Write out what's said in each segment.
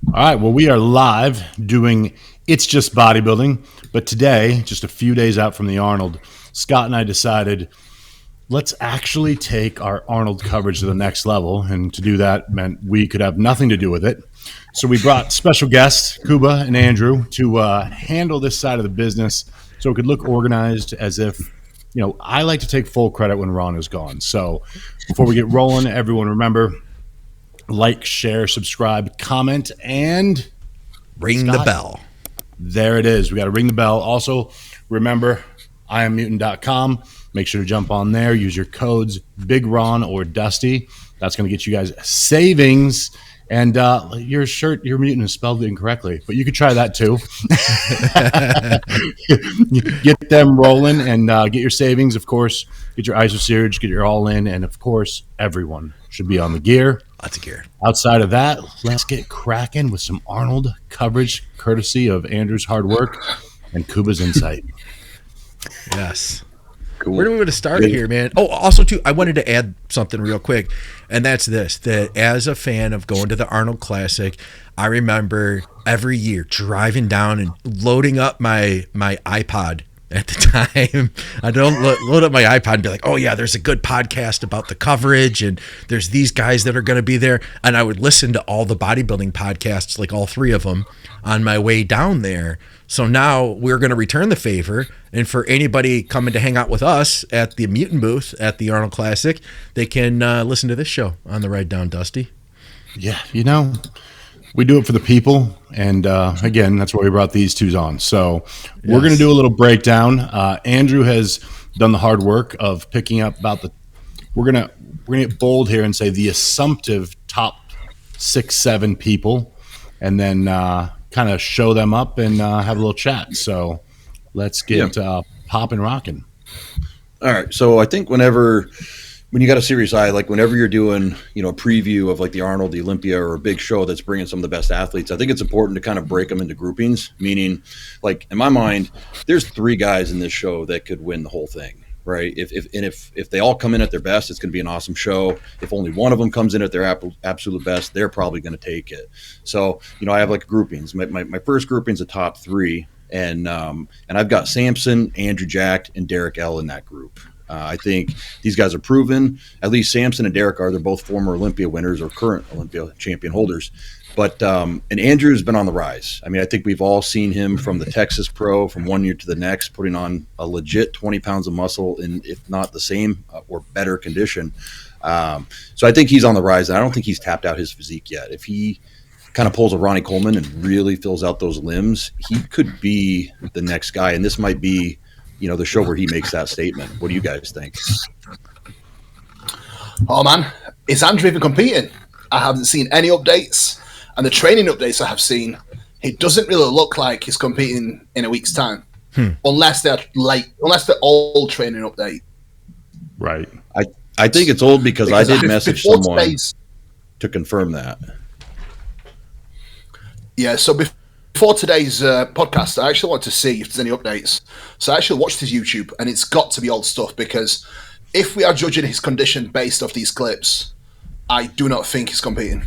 All right, well, we are live doing It's Just Bodybuilding, but today, just a few days out from the Arnold, Scott and I decided let's actually take our Arnold coverage to the next level, and to do that meant we could have nothing to do with it. So we brought special guests, Kuba and Andrew, to handle this side of the business so it could look organized as if, I like to take full credit when Ron is gone. So before we get rolling, everyone remember, like, share, subscribe, comment, and ring the bell. There it is. We got to ring the bell. Also, remember, IamMutant.com. Make sure to jump on there. Use your codes Big Ron or Dusty. That's going to get you guys savings. And your shirt, your mutant is spelled incorrectly, but you could try that too. Get them rolling and get your savings. Of course, get your ISO series, get your all in, and of course, everyone should be on the gear. Lots of gear. Outside of that, let's get cracking with some Arnold coverage, courtesy of Andrew's hard work and Kuba's insight. Yes. Cool. Where do we want to start here, man? Oh, also, too, I wanted to add something real quick, and that's this, that as a fan of going to the Arnold Classic, I remember every year driving down and loading up my iPod at the time. I don't load up my iPod and be like, oh, yeah, there's a good podcast about the coverage, and there's these guys that are going to be there, and I would listen to all the bodybuilding podcasts, like all three of them, on my way down there. So now we're going to return the favor, and for anybody coming to hang out with us at the Mutant booth at the Arnold Classic, they can listen to this show on the ride down, Dusty. Yeah, we do it for the people, and again, that's why we brought these twos on. So we're going to do a little breakdown. Andrew has done the hard work of picking up about we're going to get bold here and say the assumptive top 6-7 people, and then kind of show them up and have a little chat. So let's get popping, rocking. All right. So I think when you got a serious eye, like whenever you're doing, a preview of like the Arnold, the Olympia, or a big show that's bringing some of the best athletes, I think it's important to kind of break them into groupings. Meaning, like in my mind, there's 3 guys in this show that could win the whole thing. Right. If they all come in at their best, it's going to be an awesome show. If only one of them comes in at their absolute best, they're probably going to take it. So, I have like groupings. My first grouping is the top 3. And I've got Samson, Andrew Jack, and Derek L in that group. I think these guys are proven. At least Samson and Derek are. They're both former Olympia winners or current Olympia champion holders. But and Andrew's been on the rise. I mean, I think we've all seen him from the Texas Pro from one year to the next, putting on a legit 20 pounds of muscle in, if not the same or better condition. So I think he's on the rise. And I don't think he's tapped out his physique yet. If he kind of pulls a Ronnie Coleman and really fills out those limbs, he could be the next guy. And this might be, the show where he makes that statement. What do you guys think? Oh, man. Is Andrew even competing? I haven't seen any updates. And the training updates I have seen, it doesn't really look like he's competing in a week's time. Unless they're old training update. Right. I think it's old because I did message someone to confirm that. Yeah, so before today's podcast, I actually wanted to see if there's any updates. So I actually watched his YouTube, and it's got to be old stuff, because if we are judging his condition based off these clips, I do not think he's competing.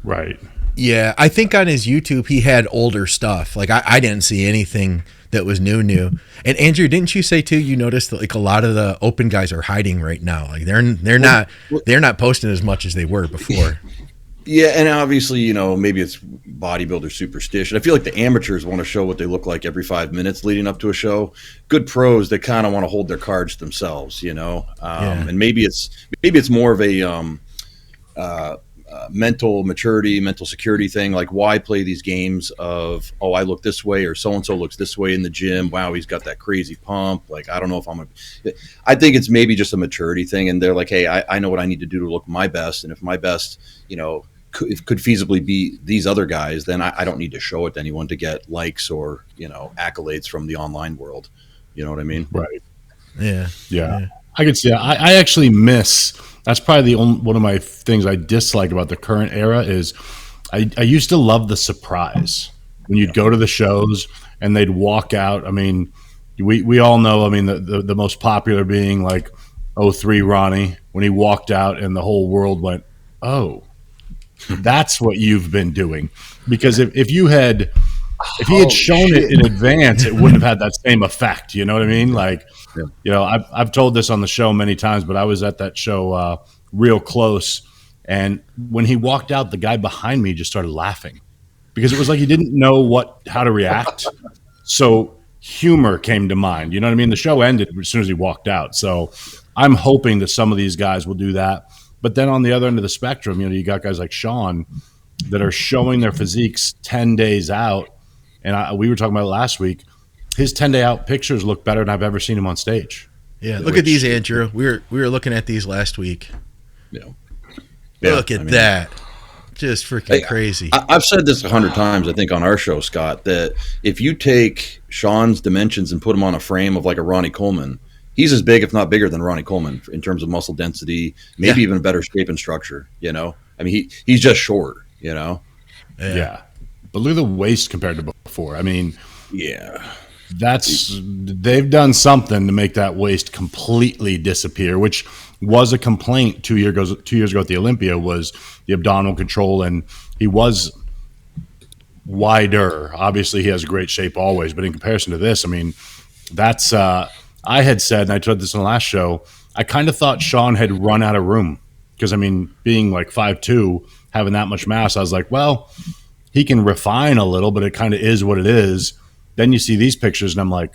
Right. Yeah, I think on his YouTube he had older stuff. Like I didn't see anything that was new. And Andrew, didn't you say too? You noticed that like a lot of the open guys are hiding right now. Like they're not posting as much as they were before. Yeah, and obviously, maybe it's bodybuilder superstition. I feel like the amateurs want to show what they look like every 5 minutes leading up to a show. Good pros, they kind of want to hold their cards themselves, And maybe it's more of a mental maturity, mental security thing. Like, why play these games of, oh, I look this way, or so-and-so looks this way in the gym. Wow, he's got that crazy pump. Like, I don't know if I think it's maybe just a maturity thing. And they're like, hey, I know what I need to do to look my best. And if my best, could feasibly be these other guys, then I don't need to show it to anyone to get likes or, accolades from the online world. You know what I mean? Right. Yeah. I could see that. I actually miss, that's probably one of my things I dislike about the current era is I used to love the surprise when you'd go to the shows and they'd walk out. I mean, we all know, the most popular being like 03 Ronnie, when he walked out and the whole world went, oh, That's what you've been doing. Because if he had shown it in advance, it wouldn't have had that same effect. You know what I mean? Like, you know, I've told this on the show many times, but I was at that show real close. And when he walked out, the guy behind me just started laughing because it was like he didn't know how to react. So humor came to mind. You know what I mean? The show ended as soon as he walked out. So I'm hoping that some of these guys will do that. But then on the other end of the spectrum, you know, you got guys like Sean that are showing their physiques 10 days out. And we were talking about it last week. His 10-day out pictures look better than I've ever seen him on stage. Yeah, look at these, Andrew. We were looking at these last week. Yeah. Look at that. Just freaking crazy. I've said this 100 times, I think, on our show, Scott, that if you take Sean's dimensions and put him on a frame of like a Ronnie Coleman, he's as big, if not bigger, than Ronnie Coleman in terms of muscle density, maybe even better shape and structure, you know? I mean, he's just short, you know? Yeah. But look at the waist compared to before. I mean, they've done something to make that waist completely disappear, which was a complaint 2 years ago at the Olympia, was the abdominal control, and he was wider. Obviously, he has great shape always, but in comparison to this, I mean, that's I had said, and I told this in the last show, I kind of thought Sean had run out of room because, I mean, being like 5'2", having that much mass, I was like, well, he can refine a little, but it kind of is what it is. Then you see these pictures, and I'm like,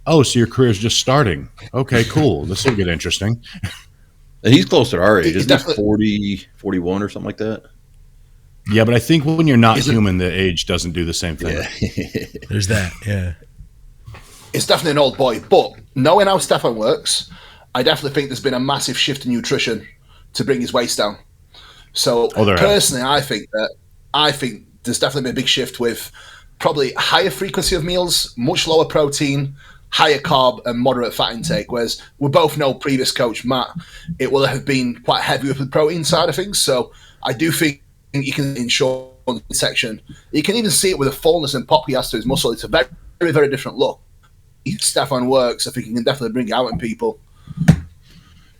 oh, so your career is just starting. Okay, cool. This will get interesting. And he's close to our age. Isn't he 40, 41 or something like that? Yeah, but I think when you're not human, the age doesn't do the same thing. Yeah. There's that, yeah. It's definitely an old boy. But knowing how Stefan works, I definitely think there's been a massive shift in nutrition to bring his waist down. So personally, I think there's definitely been a big shift with probably higher frequency of meals, much lower protein, higher carb and moderate fat intake, whereas we both know previous coach Matt, it will have been quite heavy with the protein side of things. So I do think you can ensure section. You can even see it with the fullness and pop he has to his muscle. It's a very, very, very different look. Stefan works. I think he can definitely bring it out in people.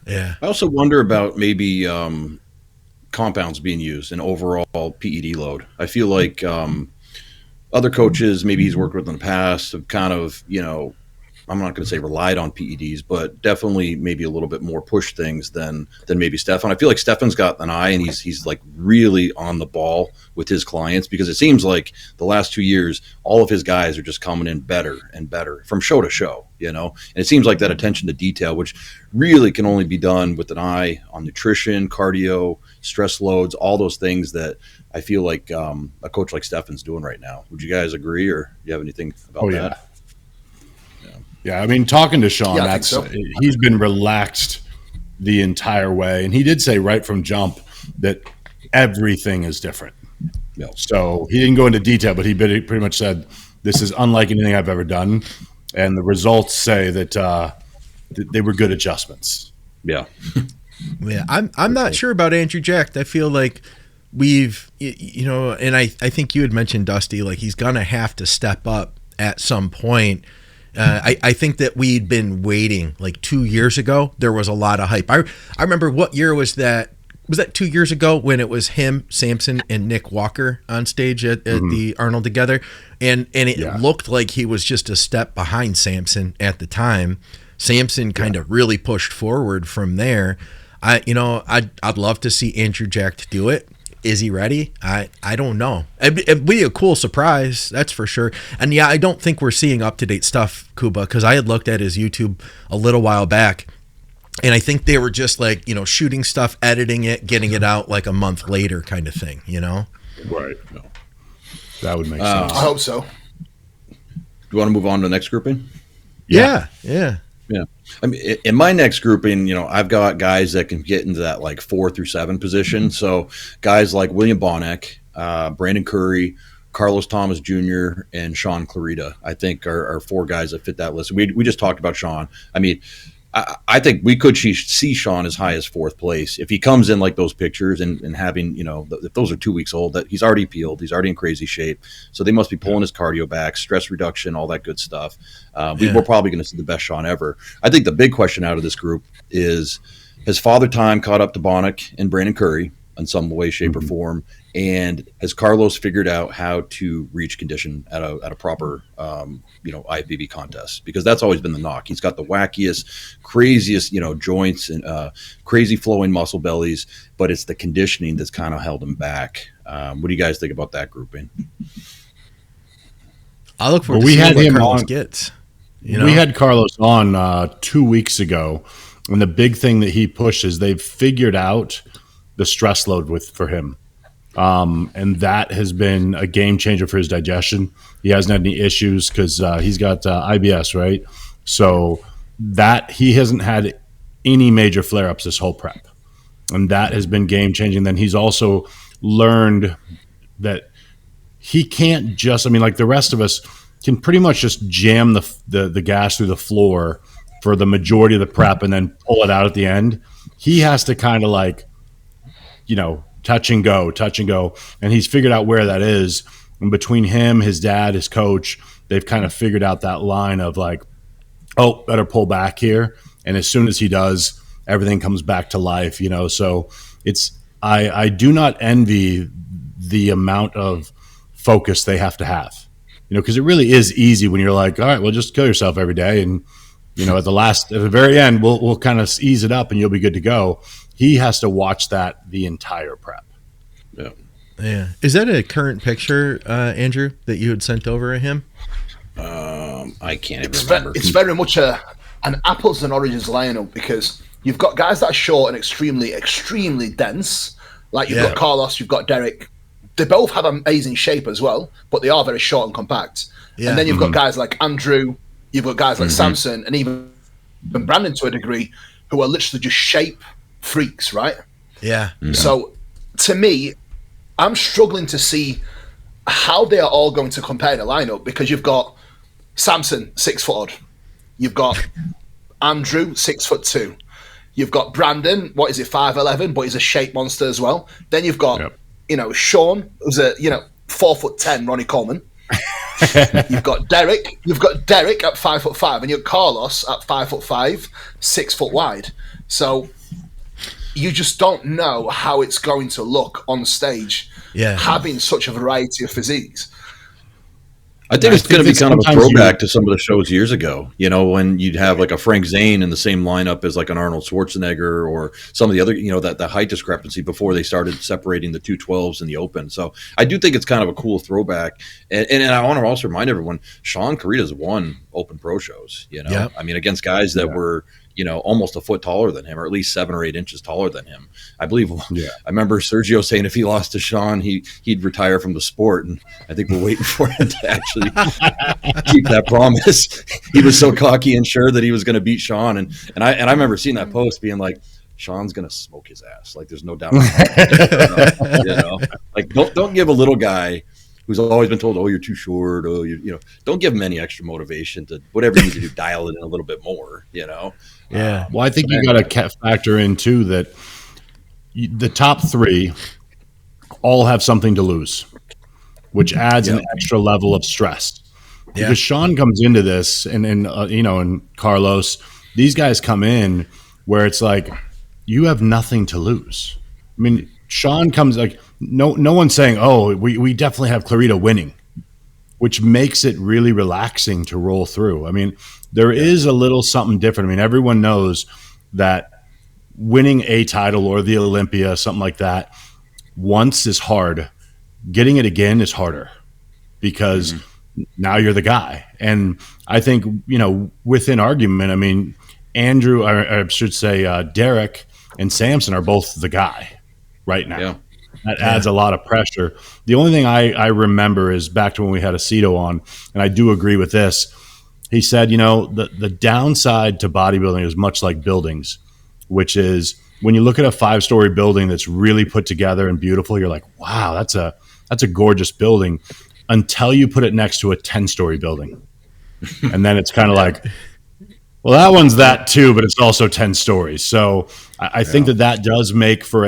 Yeah. I also wonder about maybe compounds being used and overall PED load. I feel like other coaches maybe he's worked with in the past have kind of, you know, I'm not going to say relied on PEDs, but definitely maybe a little bit more push things than maybe Stefan. I feel like Stefan's got an eye and he's like really on the ball with his clients, because it seems like the last 2 years, all of his guys are just coming in better and better from show to show, you know? And it seems like that attention to detail, which really can only be done with an eye on nutrition, cardio, stress loads, all those things that I feel like a coach like Stefan's doing right now. Would you guys agree, or do you have anything about that? Yeah, I mean, talking to Sean, so. He's been relaxed the entire way. And he did say right from jump that everything is different. Yeah. So he didn't go into detail, but he pretty much said, this is unlike anything I've ever done. And the results say that they were good adjustments. Yeah. Yeah, I'm not sure about Andrew Jack. I feel like we've, you know, and I think you had mentioned, Dusty, like he's going to have to step up at some point. I think that we'd been waiting like 2 years ago. There was a lot of hype. I remember, what year was that? Was that 2 years ago when it was him, Samson, and Nick Walker on stage at the Arnold together? And it looked like he was just a step behind Samson at the time. Samson kind of really pushed forward from there. I'd love to see Andrew Jack do it. Is he ready? I don't know. It'd be a cool surprise, that's for sure. And yeah, I don't think we're seeing up-to-date stuff, Kuba, because I had looked at his YouTube a little while back, and I think they were just like, you know, shooting stuff, editing it, getting it out like a month later kind of thing, you know? Right. No. That would make sense. I hope so. Do you want to move on to the next grouping? Yeah. I mean, in my next grouping, you know, I've got guys that can get into that like 4 through 7 position. So guys like William Bonek, Brandon Curry, Carlos Thomas Jr., and Sean Clarita, I think are 4 guys that fit that list. We just talked about Sean. I mean, I think we could see Sean as high as 4th place if he comes in like those pictures and having, you know, if those are 2 weeks old, that he's already peeled, he's already in crazy shape. So they must be pulling his cardio back, stress reduction, all that good stuff. We're probably going to see the best Sean ever. I think the big question out of this group is, has Father Time caught up to Bonek and Brandon Curry? in some way, shape, or form? And has Carlos figured out how to reach condition at a proper, IFBB contest? Because that's always been the knock. He's got the wackiest, craziest, joints and crazy flowing muscle bellies, but it's the conditioning that's kind of held him back. What do you guys think about that grouping? I look forward to seeing what Carlos gets. We had Carlos on 2 weeks ago, and the big thing that he pushes, they've figured out the stress load for him. And that has been a game changer for his digestion. He hasn't had any issues because he's got IBS, right? So that he hasn't had any major flare-ups this whole prep. And that has been game changing. Then he's also learned that he can't just, like the rest of us can pretty much just jam the gas through the floor for the majority of the prep and then pull it out at the end. He has to kind of touch and go. And he's figured out where that is. And between him, his dad, his coach, they've kind of figured out that line of better pull back here. And as soon as he does, everything comes back to life, So I do not envy the amount of focus they have to have, because it really is easy when you're like, all right, well, just kill yourself every day. And, at the very end, we'll kind of ease it up and you'll be good to go. He has to watch that the entire prep. Yeah. Yeah. Is that a current picture, Andrew, that you had sent over to him? I can't even remember. It's very much an apples and oranges lineup because you've got guys that are short and extremely, extremely dense. Like you've got Carlos, you've got Derek. They both have amazing shape as well, but they are very short and compact. Yeah. And then you've got guys like Andrew, you've got guys like Samson, and even Brandon to a degree, who are literally just shape freaks, right? Yeah. So to me, I'm struggling to see how they are all going to compare in a lineup because you've got Samson, 6 foot odd. You've got Andrew, 6'2". You've got Brandon, 5'11", but he's a shape monster as well. Then you've got, Sean, who's a, 4'10", Ronnie Coleman. You've got Derek at 5'5", and you've got Carlos at 5'5", 6 foot wide. So you just don't know how it's going to look on stage, having such a variety of physiques. I think it's going to be kind of a throwback to some of the shows years ago, when you'd have like a Frank Zane in the same lineup as like an Arnold Schwarzenegger or some of the other, that height discrepancy before they started separating the 212s in the open. So I do think it's kind of a cool throwback. And I want to also remind everyone, Sean Carita's won open pro shows, against guys that were, almost a foot taller than him, or at least 7 or 8 inches taller than him. I believe. I remember Sergio saying if he lost to Sean, he'd retire from the sport, and I think we're waiting for him to actually keep that promise. He was so cocky and sure that he was going to beat Sean, and I remember seeing that post being like, Sean's going to smoke his ass. Like there's no doubt. Like don't give a little guy who's always been told, oh, you're too short. Oh, don't give him any extra motivation to whatever you need to do, dial it in a little bit more, Yeah. Well, I think you got to factor in too that the top 3 all have something to lose, which adds an extra level of stress. Yeah. Because Sean comes into this and Carlos, these guys come in where it's like, you have nothing to lose. Sean comes like, no one's saying, oh, we definitely have Clarita winning, which makes it really relaxing to roll through. There is a little something different. Everyone knows that winning a title or the Olympia, something like that, once is hard. Getting it again is harder because now you're the guy. And I think, within argument, Andrew, I should say Derek and Samson are both the guy right now. Yeah. That adds a lot of pressure. The only thing I remember is back to when we had Aceto on, and I do agree with this. He said, the downside to bodybuilding is much like buildings, which is when you look at a 5-story building that's really put together and beautiful, you're like, wow, that's a gorgeous building until you put it next to a 10-story building. And then it's kind of like, well, that one's that too, but it's also 10 stories. So I think that does make for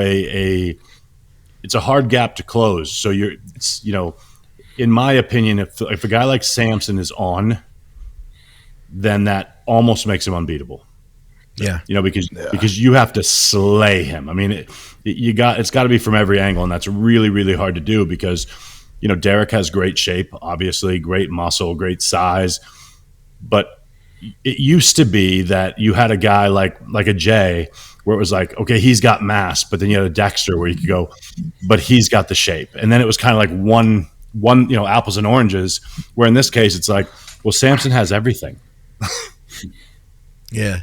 it's a hard gap to close. So in my opinion, if a guy like Samson is on, then that almost makes him unbeatable. Yeah. Because you have to slay him. I mean, it's got to be from every angle, and that's really, really hard to do because, Derek has great shape, obviously, great muscle, great size, but it used to be that you had a guy like a Jay where it was like, okay, he's got mass, but then you had a Dexter where you could go, but he's got the shape. And then it was kind of like one, apples and oranges, where in this case, it's like, well, Samson has everything. Yeah.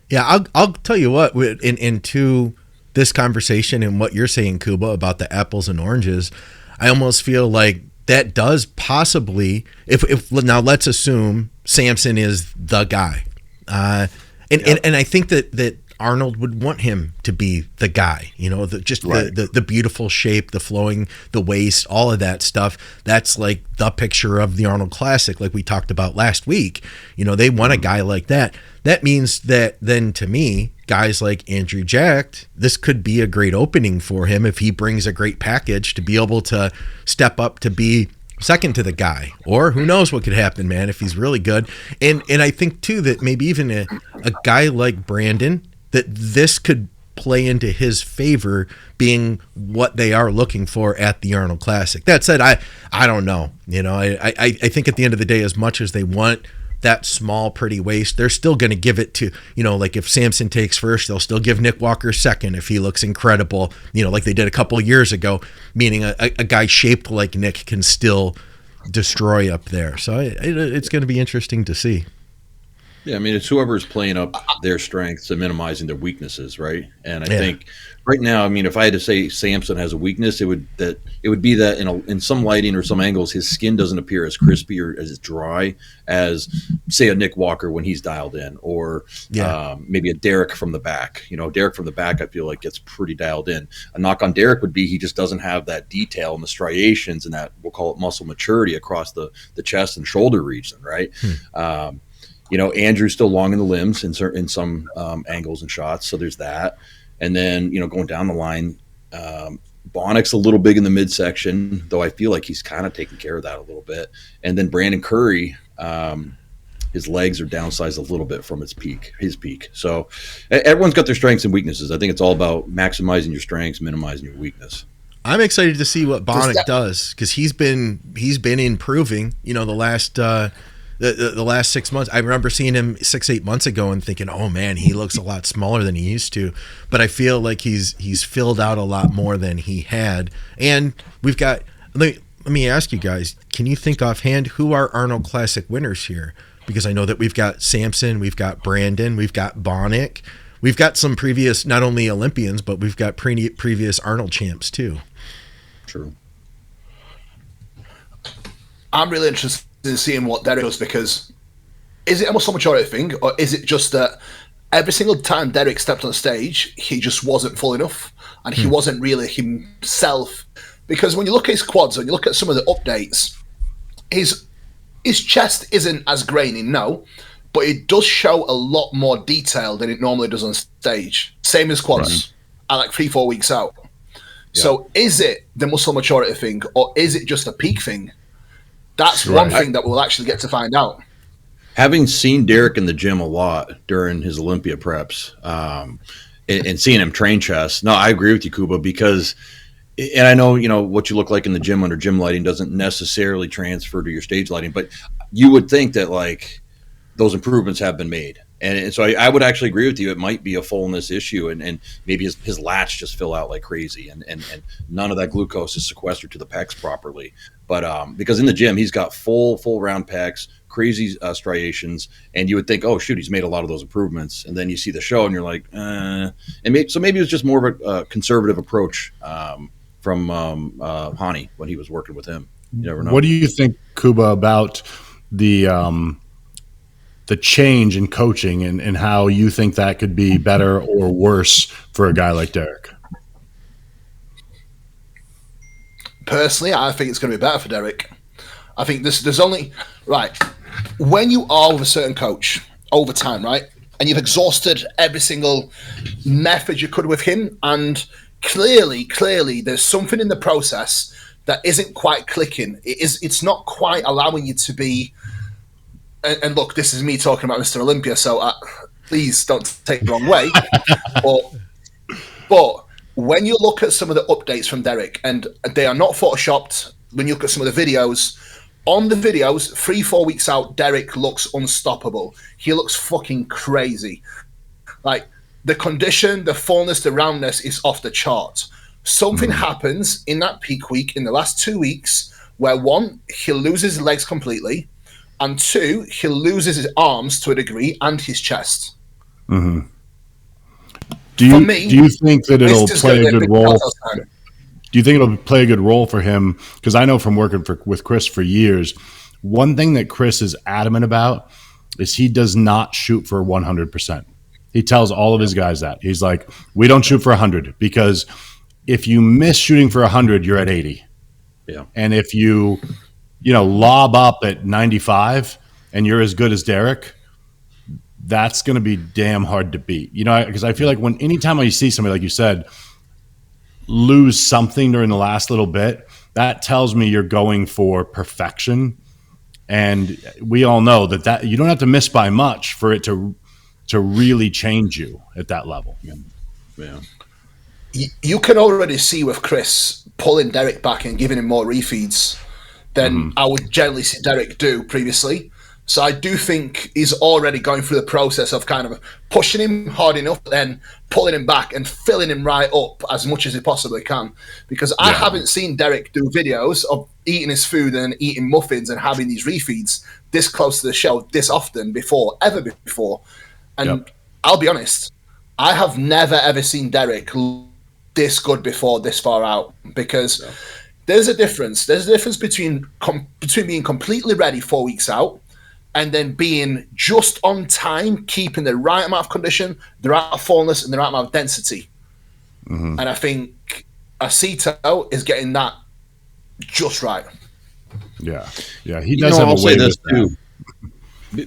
Yeah. I'll tell you what, into this conversation and what you're saying, Kuba, about the apples and oranges, I almost feel like that does possibly, if now let's assume Samson is the guy. And I think that Arnold would want him to be the guy, the beautiful shape, the flowing, the waist, all of that stuff. That's like the picture of the Arnold Classic, like we talked about last week. They want a guy like that. That means that then, to me, guys like Andrew Jacked, this could be a great opening for him if he brings a great package to be able to step up to be second to the guy, or who knows what could happen, man, if he's really good. And I think too that maybe even a guy like Brandon, that this could play into his favor, being what they are looking for at the Arnold Classic. That said, I don't know. I think at the end of the day, as much as they want that small, pretty waist, they're still going to give it to, like if Samson takes first, they'll still give Nick Walker second if he looks incredible, like they did a couple of years ago, meaning a guy shaped like Nick can still destroy up there. So it's going to be interesting to see. Yeah, I mean, it's whoever's playing up their strengths and minimizing their weaknesses, right? And I think right now, I mean, if I had to say Samson has a weakness, it would be that in some lighting or some angles, his skin doesn't appear as crispy or as dry as, say, a Nick Walker when he's dialed in, or maybe a Derek from the back. Derek from the back, I feel like gets pretty dialed in. A knock on Derek would be he just doesn't have that detail and the striations and that, we'll call it muscle maturity across the chest and shoulder region, right? Andrew's still long in the limbs in some angles and shots, so there's that. And then, going down the line, Bonnick's a little big in the midsection, though I feel like he's kind of taking care of that a little bit. And then Brandon Curry, his legs are downsized a little bit from his peak. So everyone's got their strengths and weaknesses. I think it's all about maximizing your strengths, minimizing your weakness. I'm excited to see what Bonnick does, because he's been improving, the last 6 months. I remember seeing him 6-8 months ago and thinking, oh man, he looks a lot smaller than he used to. But I feel like he's filled out a lot more than he had. And we've got, let me ask you guys, can you think offhand who are Arnold Classic winners here? Because I know that we've got Samson, we've got Brandon, we've got Bonnick, we've got some previous, not only Olympians, but we've got previous Arnold champs too. True. I'm really interested in seeing what Derek does, because is it a muscle maturity thing, or is it just that every single time Derek stepped on stage, he just wasn't full enough and he wasn't really himself? Because when you look at his quads and you look at some of the updates, his chest isn't as grainy, no, but it does show a lot more detail than it normally does on stage. Same as quads, at like 3-4 weeks out. Yeah. So is it the muscle maturity thing, or is it just a peak thing? That's one thing that we'll actually get to find out. Having seen Derek in the gym a lot during his Olympia preps, and seeing him train chest, no, I agree with you, Kuba, because, and I know, what you look like in the gym under gym lighting doesn't necessarily transfer to your stage lighting, but you would think that like those improvements have been made. And so I would actually agree with you. It might be a fullness issue, and maybe his lats just fill out like crazy, and none of that glucose is sequestered to the pecs properly. But because in the gym, he's got full round pecs, crazy striations, and you would think, oh, shoot, he's made a lot of those improvements. And then you see the show, and you're like, so maybe it was just more of a conservative approach from Hani when he was working with him. You never know. What do you think, Kuba, about the change in coaching and how you think that could be better or worse for a guy like Derek? Personally, I think it's going to be better for Derek. I think there's only, right, when you are with a certain coach over time, right, and you've exhausted every single method you could with him, and clearly there's something in the process that isn't quite clicking. It's not quite allowing you to be, and look, this is me talking about Mr. Olympia, so Please don't take it the wrong way. But when you look at some of the updates from Derek, and they are not photoshopped, when you look at some of the videos, on the videos, 3-4 weeks out, Derek looks unstoppable. He looks fucking crazy. Like, the condition, the fullness, the roundness is off the chart. Something happens in that peak week, in the last 2 weeks, where one, he loses his legs completely, and two, he loses his arms to a degree and his chest. Mm-hmm. Do you think that it'll play a good role? Do you think it'll play a good role for him? Because I know from working with Chris for years, one thing that Chris is adamant about is he does not shoot for 100%. He tells all of his guys that. He's like, we don't shoot for 100 because if you miss shooting for 100, you're at 80. Yeah. And if you lob up at 95 and you're as good as Derek, that's going to be damn hard to beat. Because I feel like anytime I see somebody, like you said, lose something during the last little bit, that tells me you're going for perfection. And we all know that you don't have to miss by much for it to really change you at that level. Yeah. You can already see with Chris pulling Derek back and giving him more refeeds than I would generally see Derek do previously. So I do think he's already going through the process of kind of pushing him hard enough, then pulling him back and filling him right up as much as he possibly can. Because I haven't seen Derek do videos of eating his food and eating muffins and having these refeeds this close to the show this often ever before. And I'll be honest, I have never, ever seen Derek this good before this far out, because there's a difference. There's a difference between being completely ready 4 weeks out and then being just on time, keeping the right amount of condition, the right amount of fullness, and the right amount of density. And I think Aceto is getting that just right. Yeah. He does have I'll a way say this too.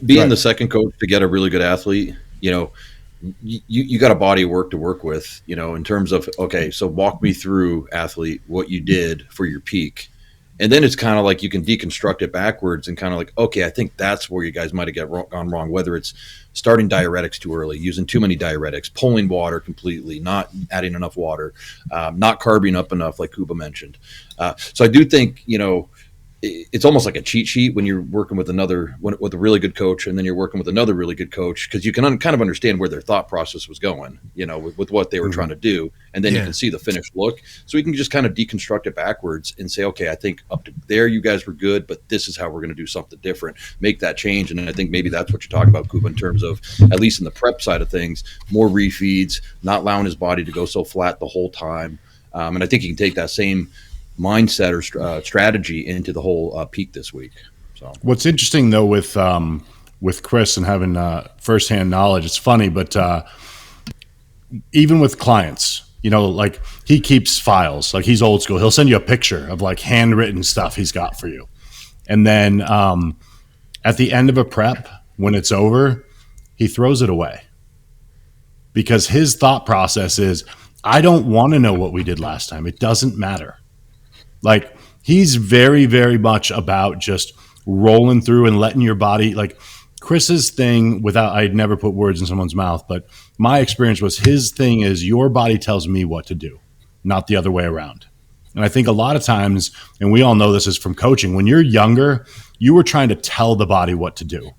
Being the second coach to get a really good athlete, you got a body of work to work with, in terms of, okay, so walk me through, athlete, what you did for your peak. And then it's kind of like you can deconstruct it backwards and kind of like, okay, I think that's where you guys might have gone wrong, whether it's starting diuretics too early, using too many diuretics, pulling water completely, not adding enough water, not carbing up enough, like Kuba mentioned. So I do think, it's almost like a cheat sheet when you're working with with a really good coach, and then you're working with another really good coach, because you can kind of understand where their thought process was going, with what they were trying to do, and then you can see the finished look. So we can just kind of deconstruct it backwards and say, okay, I think up to there you guys were good, but this is how we're going to do something different, make that change. And I think maybe that's what you're talking about, Kuba, in terms of, at least in the prep side of things, more refeeds, not allowing his body to go so flat the whole time. And I think you can take that same mindset or strategy into the whole peak this week. So what's interesting though with Chris and having firsthand knowledge, it's funny, but even with clients, like he keeps files, like he's old school. He'll send you a picture of like handwritten stuff he's got for you, and then at the end of a prep, when it's over, he throws it away because his thought process is, I don't want to know what we did last time. It doesn't matter. Like, he's very, very much about just rolling through and letting your body, like Chris's thing, I'd never put words in someone's mouth, but my experience was his thing is your body tells me what to do, not the other way around. And I think a lot of times, and we all know this is from coaching, when you're younger, you were trying to tell the body what to do.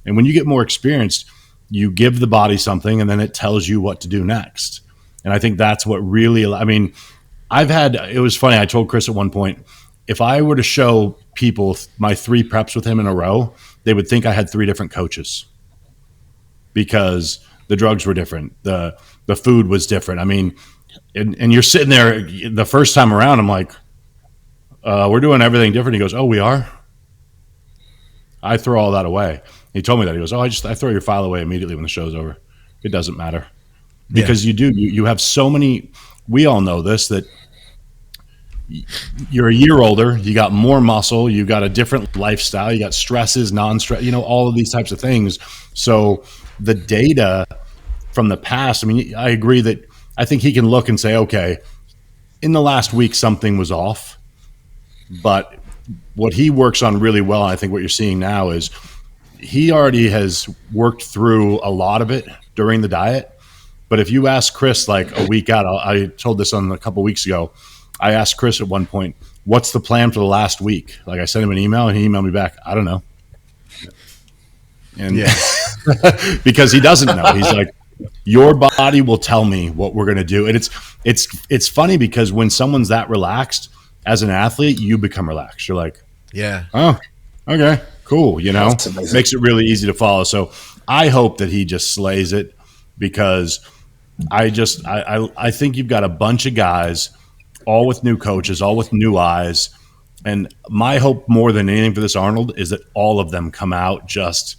And when you get more experienced, you give the body something and then it tells you what to do next. And I think that's what really, it was funny. I told Chris at one point, if I were to show people my 3 preps with him in a row, they would think I had 3 different coaches because the drugs were different. The food was different. And you're sitting there the first time around, I'm like, we're doing everything different. He goes, oh, we are? I throw all that away. He told me that. He goes, I throw your file away immediately when the show's over. It doesn't matter. Because you have so many, we all know this, that you're a year older, you got more muscle, you got a different lifestyle, you got stresses, non-stress, all of these types of things. So the data from the past, I agree that I think he can look and say, okay, in the last week, something was off. But what he works on really well, and I think what you're seeing now is he already has worked through a lot of it during the diet. But if you ask Chris like a week out, I told this on a couple weeks ago. I asked Chris at one point, "What's the plan for the last week?" Like I sent him an email, and he emailed me back, "I don't know." And because he doesn't know, he's like, "Your body will tell me what we're going to do." And it's funny because when someone's that relaxed as an athlete, you become relaxed. You're like, "Oh, okay, cool." You know, makes it really easy to follow. So I hope that he just slays it, because I think you've got a bunch of guys, all with new coaches, all with new eyes. And my hope more than anything for this Arnold is that all of them come out just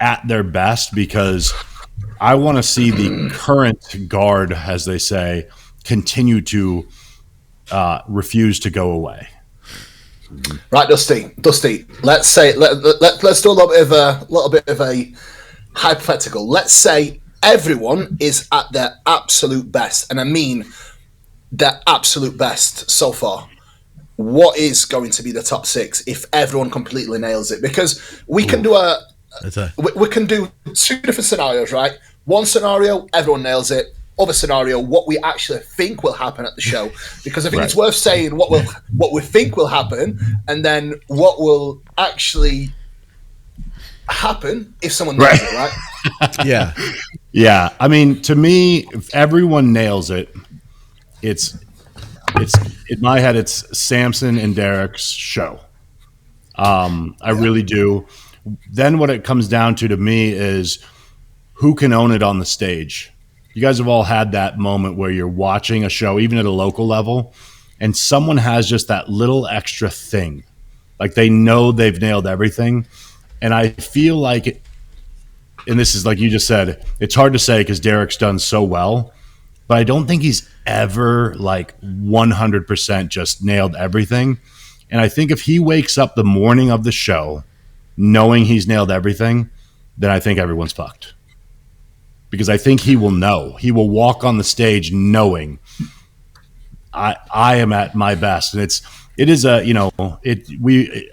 at their best, because I want to see the current guard, as they say, continue to refuse to go away. Right, Dusty. Let's say let's do a little bit of a hypothetical. Let's say everyone is at their absolute best, and I mean their absolute best so far. What is going to be the top 6 if everyone completely nails it? Because we can do we can do 2 different scenarios, right? One scenario, everyone nails it. Other scenario, what we actually think will happen at the show. Because I think it's worth saying what we think will happen, and then what will actually happen if someone nails it, right? Yeah. I mean, to me, if everyone nails it, it's in my head, it's Samson and Derek's show. I really do. Then what it comes down to me is who can own it on the stage. You guys have all had that moment where you're watching a show, even at a local level, and someone has just that little extra thing. Like they know they've nailed everything. And I feel like, and this is like you just said, it's hard to say because Derek's done so well, but I don't think he's ever like 100% just nailed everything. And I think if he wakes up the morning of the show knowing he's nailed everything, then I think everyone's fucked. Because I think he will know. He will walk on the stage knowing I am at my best. And it is a,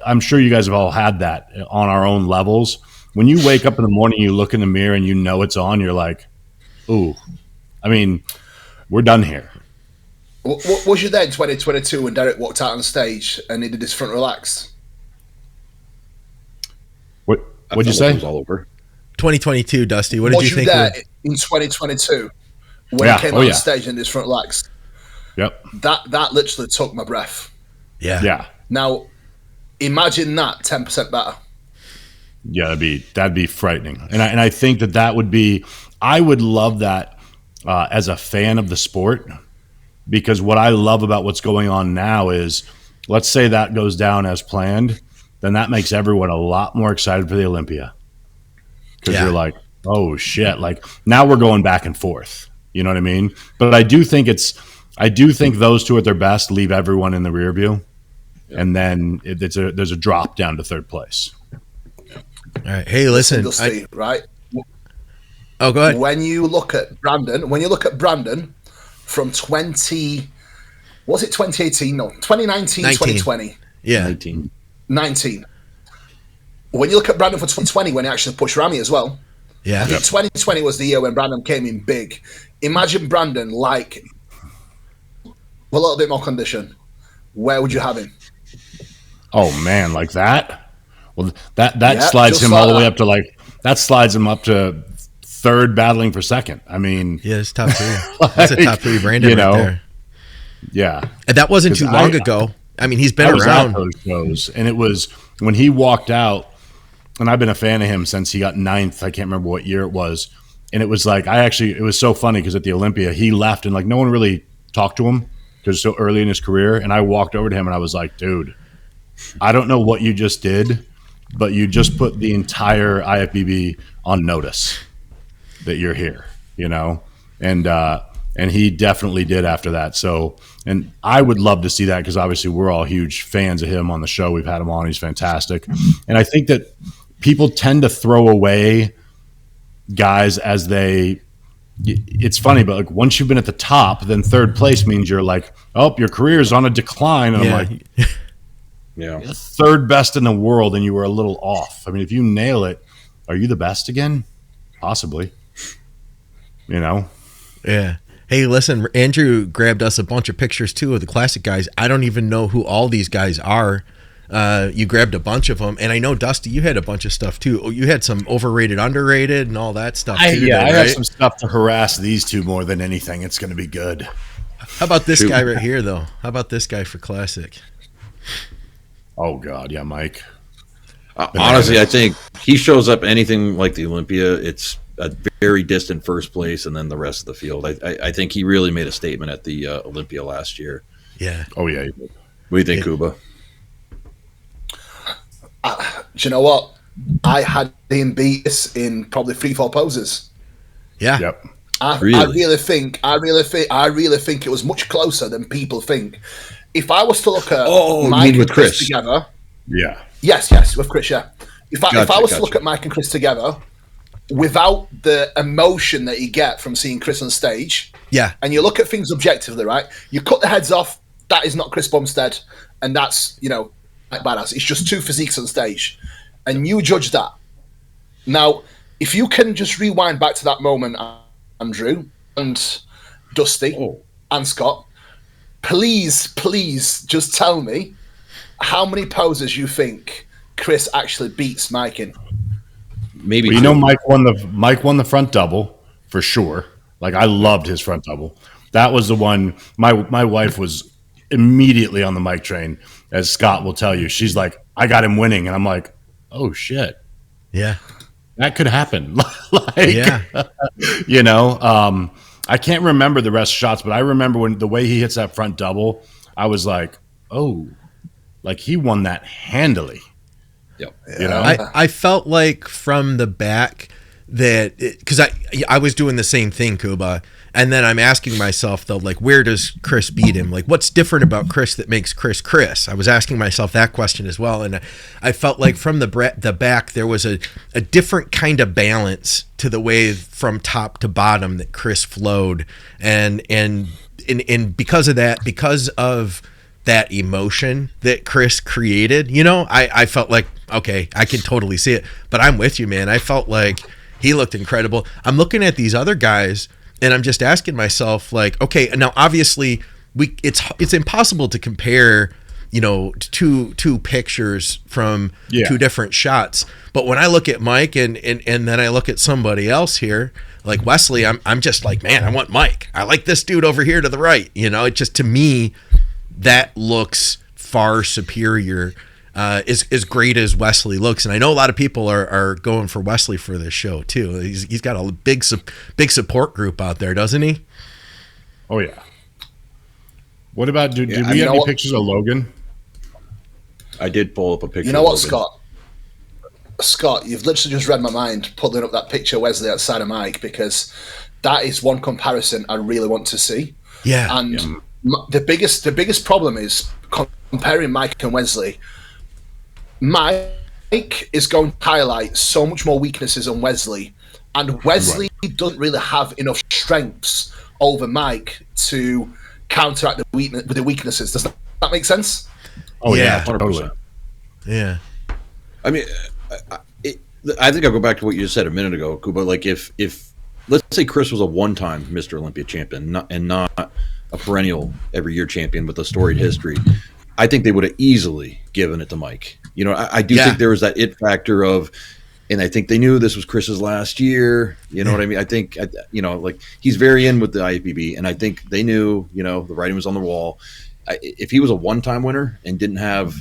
I'm sure you guys have all had that on our own levels. When you wake up in the morning, you look in the mirror and you know it's on, you're like, ooh, I mean, we're done here. What was you there in 2022 when Derek walked out on stage and he did his front relaxed? What'd you say? It was all over. 2022, Dusty. What did you think? Was you there in 2022 when he came on stage and did his front relaxed? Yep. That literally took my breath. Yeah. Now, imagine that 10% better. Yeah, that'd be frightening. And I think that would be, I would love that as a fan of the sport, because what I love about what's going on now is, let's say that goes down as planned, then that makes everyone a lot more excited for the Olympia. Because you're like, oh shit, like now we're going back and forth. You know what I mean? But I do think those two at their best leave everyone in the rear view. Yeah. And then there's a drop down to third place. All right. Hey, listen. Right? Oh, go ahead. When you look at Brandon from 2018? No, 2019, 2020. Yeah. 19. When you look at Brandon for 2020, when he actually pushed Ramy as well. Yeah. I think 2020 was the year when Brandon came in big. Imagine Brandon like a little bit more condition. Where would you have him? Oh man, like that? Well, that slides him all the way up to that slides him up to third, battling for second. I mean, yeah, it's top 3. That's a top 3 Brandon right there. Yeah, and that wasn't too long ago. I mean, he's been around those shows, and it was when he walked out. And I've been a fan of him since he got 9th. I can't remember what year it was. And it was like, it was so funny because at the Olympia, he left and like no one really talked to him because it's so early in his career. And I walked over to him and I was like, dude, I don't know what you just did, but you just put the entire IFBB on notice that you're here, you know? And he definitely did after that. So, and I would love to see that because obviously we're all huge fans of him on the show. We've had him on. He's fantastic. And I think that people tend to throw away guys as it's funny, but like once you've been at the top, then third place means you're like, oh, your career is on a decline. And I'm like, yeah, third best in the world and you were a little off. I mean, if you nail it, are you the best again? Possibly. you know? Yeah. Hey, listen, Andrew grabbed us a bunch of pictures too of the classic guys. I don't even know who all these guys are. You grabbed a bunch of them, and I know, Dusty, you had a bunch of stuff too. Oh, you had some overrated, underrated, and all that stuff too. I have some stuff to harass these two more than anything. It's going to be good. How about this guy right here, though? How about this guy for classic? Oh God, yeah, Mike. Honestly, I think he shows up anything like the Olympia. It's a very distant first place, and then the rest of the field. I think he really made a statement at the Olympia last year. Yeah. Oh yeah. What do you think, Kuba? Do you know what? I had him beat this in probably 3-4 poses. Yeah. Yep. I really think it was much closer than people think. If I was to look at Mike and Chris together, yeah, yes, with Chris, yeah. If I was to look at Mike and Chris together, without the emotion that you get from seeing Chris on stage, yeah, and you look at things objectively, right? You cut the heads off. That is not Chris Bumstead, and that's like badass. It's just two physiques on stage, and you judge that. Now, if you can just rewind back to that moment, Andrew and Dusty and Scott, please just tell me how many poses you think Chris actually beats Mike in. Maybe Mike won the front double for sure. Like I loved his front double. That was the one. My wife was immediately on the Mike train, as Scott will tell you. She's like, I got him winning, and I'm like, oh shit, yeah, that could happen. I can't remember the rest of shots, but I remember when the way he hits that front double, I was like, oh, like he won that handily. Yep. I felt like from the back that because I was doing the same thing, Kuba, and then I'm asking myself though, like, where does Chris beat him? Like, what's different about Chris that makes Chris Chris? I was asking myself that question as well, and I felt like from the back there was a different kind of balance to the way from top to bottom that Chris flowed, and because of that emotion that Chris created, I felt like, okay, I can totally see it. But I'm with you, man. I felt like he looked incredible. I'm looking at these other guys, and I'm just asking myself, like, okay, now obviously it's impossible to compare, two pictures from two different shots. But when I look at Mike and then I look at somebody else here, like Wesley, I'm just like, man, I want Mike. I like this dude over here to the right. It just, to me, that looks far superior, as great as Wesley looks. And I know a lot of people are going for Wesley for this show too. He's got a big support group out there, doesn't he? Oh yeah. What about did we have any pictures of Logan? I did pull up a picture. You know what, Scott, you've literally just read my mind pulling up that picture of Wesley outside of Mike, because that is one comparison I really want to see. Yeah. And the biggest problem is comparing Mike and Wesley. Mike is going to highlight so much more weaknesses on Wesley, and Wesley doesn't really have enough strengths over Mike to counteract the weaknesses. Does that make sense? Oh yeah, 100%. Yeah. I mean, I think I'll go back to what you just said a minute ago, Kuba. Like if let's say Chris was a one-time Mr. Olympia champion, not a perennial every year champion with a storied history, I think they would have easily given it to Mike. I do think there was that it factor of, and I think they knew this was Chris's last year. You know what I mean? I think, like he's very in with the IFBB, and I think they knew, the writing was on the wall. If he was a one-time winner and didn't have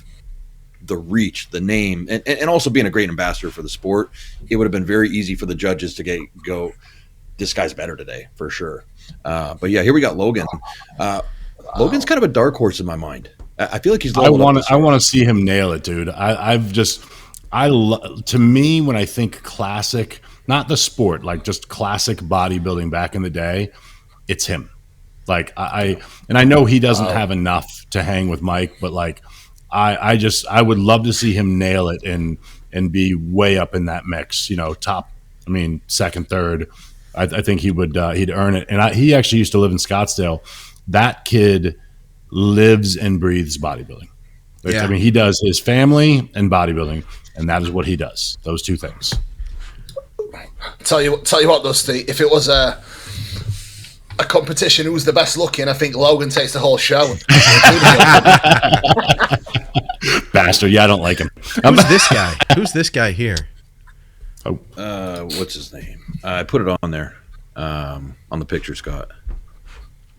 the reach, the name, and also being a great ambassador for the sport, it would have been very easy for the judges to go, this guy's better today for sure. But yeah, here we got Logan. Logan's kind of a dark horse in my mind. I feel like he's. I want to see him nail it, dude. To me, when I think classic, not the sport, like just classic bodybuilding back in the day, it's him. Like I know he doesn't have enough to hang with Mike, but like I would love to see him nail it and be way up in that mix. Top. I mean, second, third. I think he would. He'd earn it. And he actually used to live in Scottsdale. That kid lives and breathes bodybuilding. Yeah. I mean, he does his family and bodybuilding, and that is what he does. Those two things. Tell you what, Dusty. If it was a competition who's the best looking, I think Logan takes the whole show. Bastard. Yeah, I don't like him. Who's this guy? Who's this guy here? What's his name? I put it on there on the picture, Scott.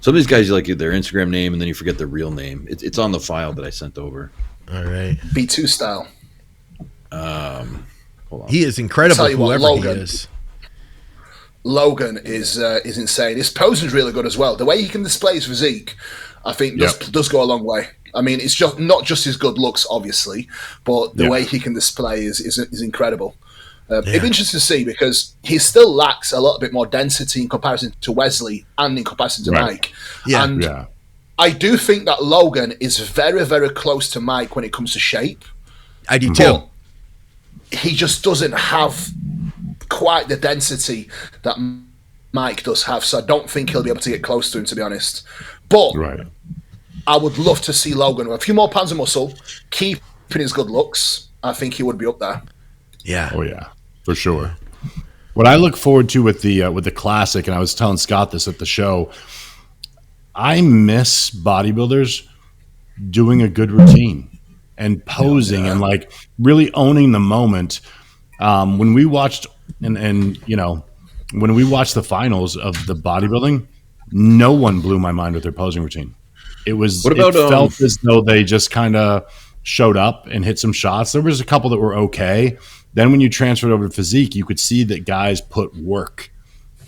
Some of these guys, you like their Instagram name, and then you forget their real name. It's on the file that I sent over. All right. B2 style. Hold on. He is incredible, Tell you what, whoever Logan. he is. Logan is insane. His posing's really good as well. The way he can display his physique, I think, does go a long way. I mean, it's just not just his good looks, obviously, but the way he can display is incredible. It'd be interesting to see because he still lacks a little bit more density in comparison to Wesley and in comparison to Mike. And I do think that Logan is very, very close to Mike when it comes to shape. I do too. He just doesn't have quite the density that Mike does have, so I don't think he'll be able to get close to him, to be honest. But I would love to see Logan with a few more pounds of muscle, keeping his good looks. I think he would be up there. Yeah. Oh yeah, for sure. What I look forward to with the classic, and I was telling Scott this at the show, I miss bodybuilders doing a good routine and posing and like really owning the moment. When we watched and you know, when we watched the finals of the bodybuilding, no one blew my mind with their posing routine. It felt as though they just kind of showed up and hit some shots. There was a couple that were okay. Then when you transferred over to physique, you could see that guys put work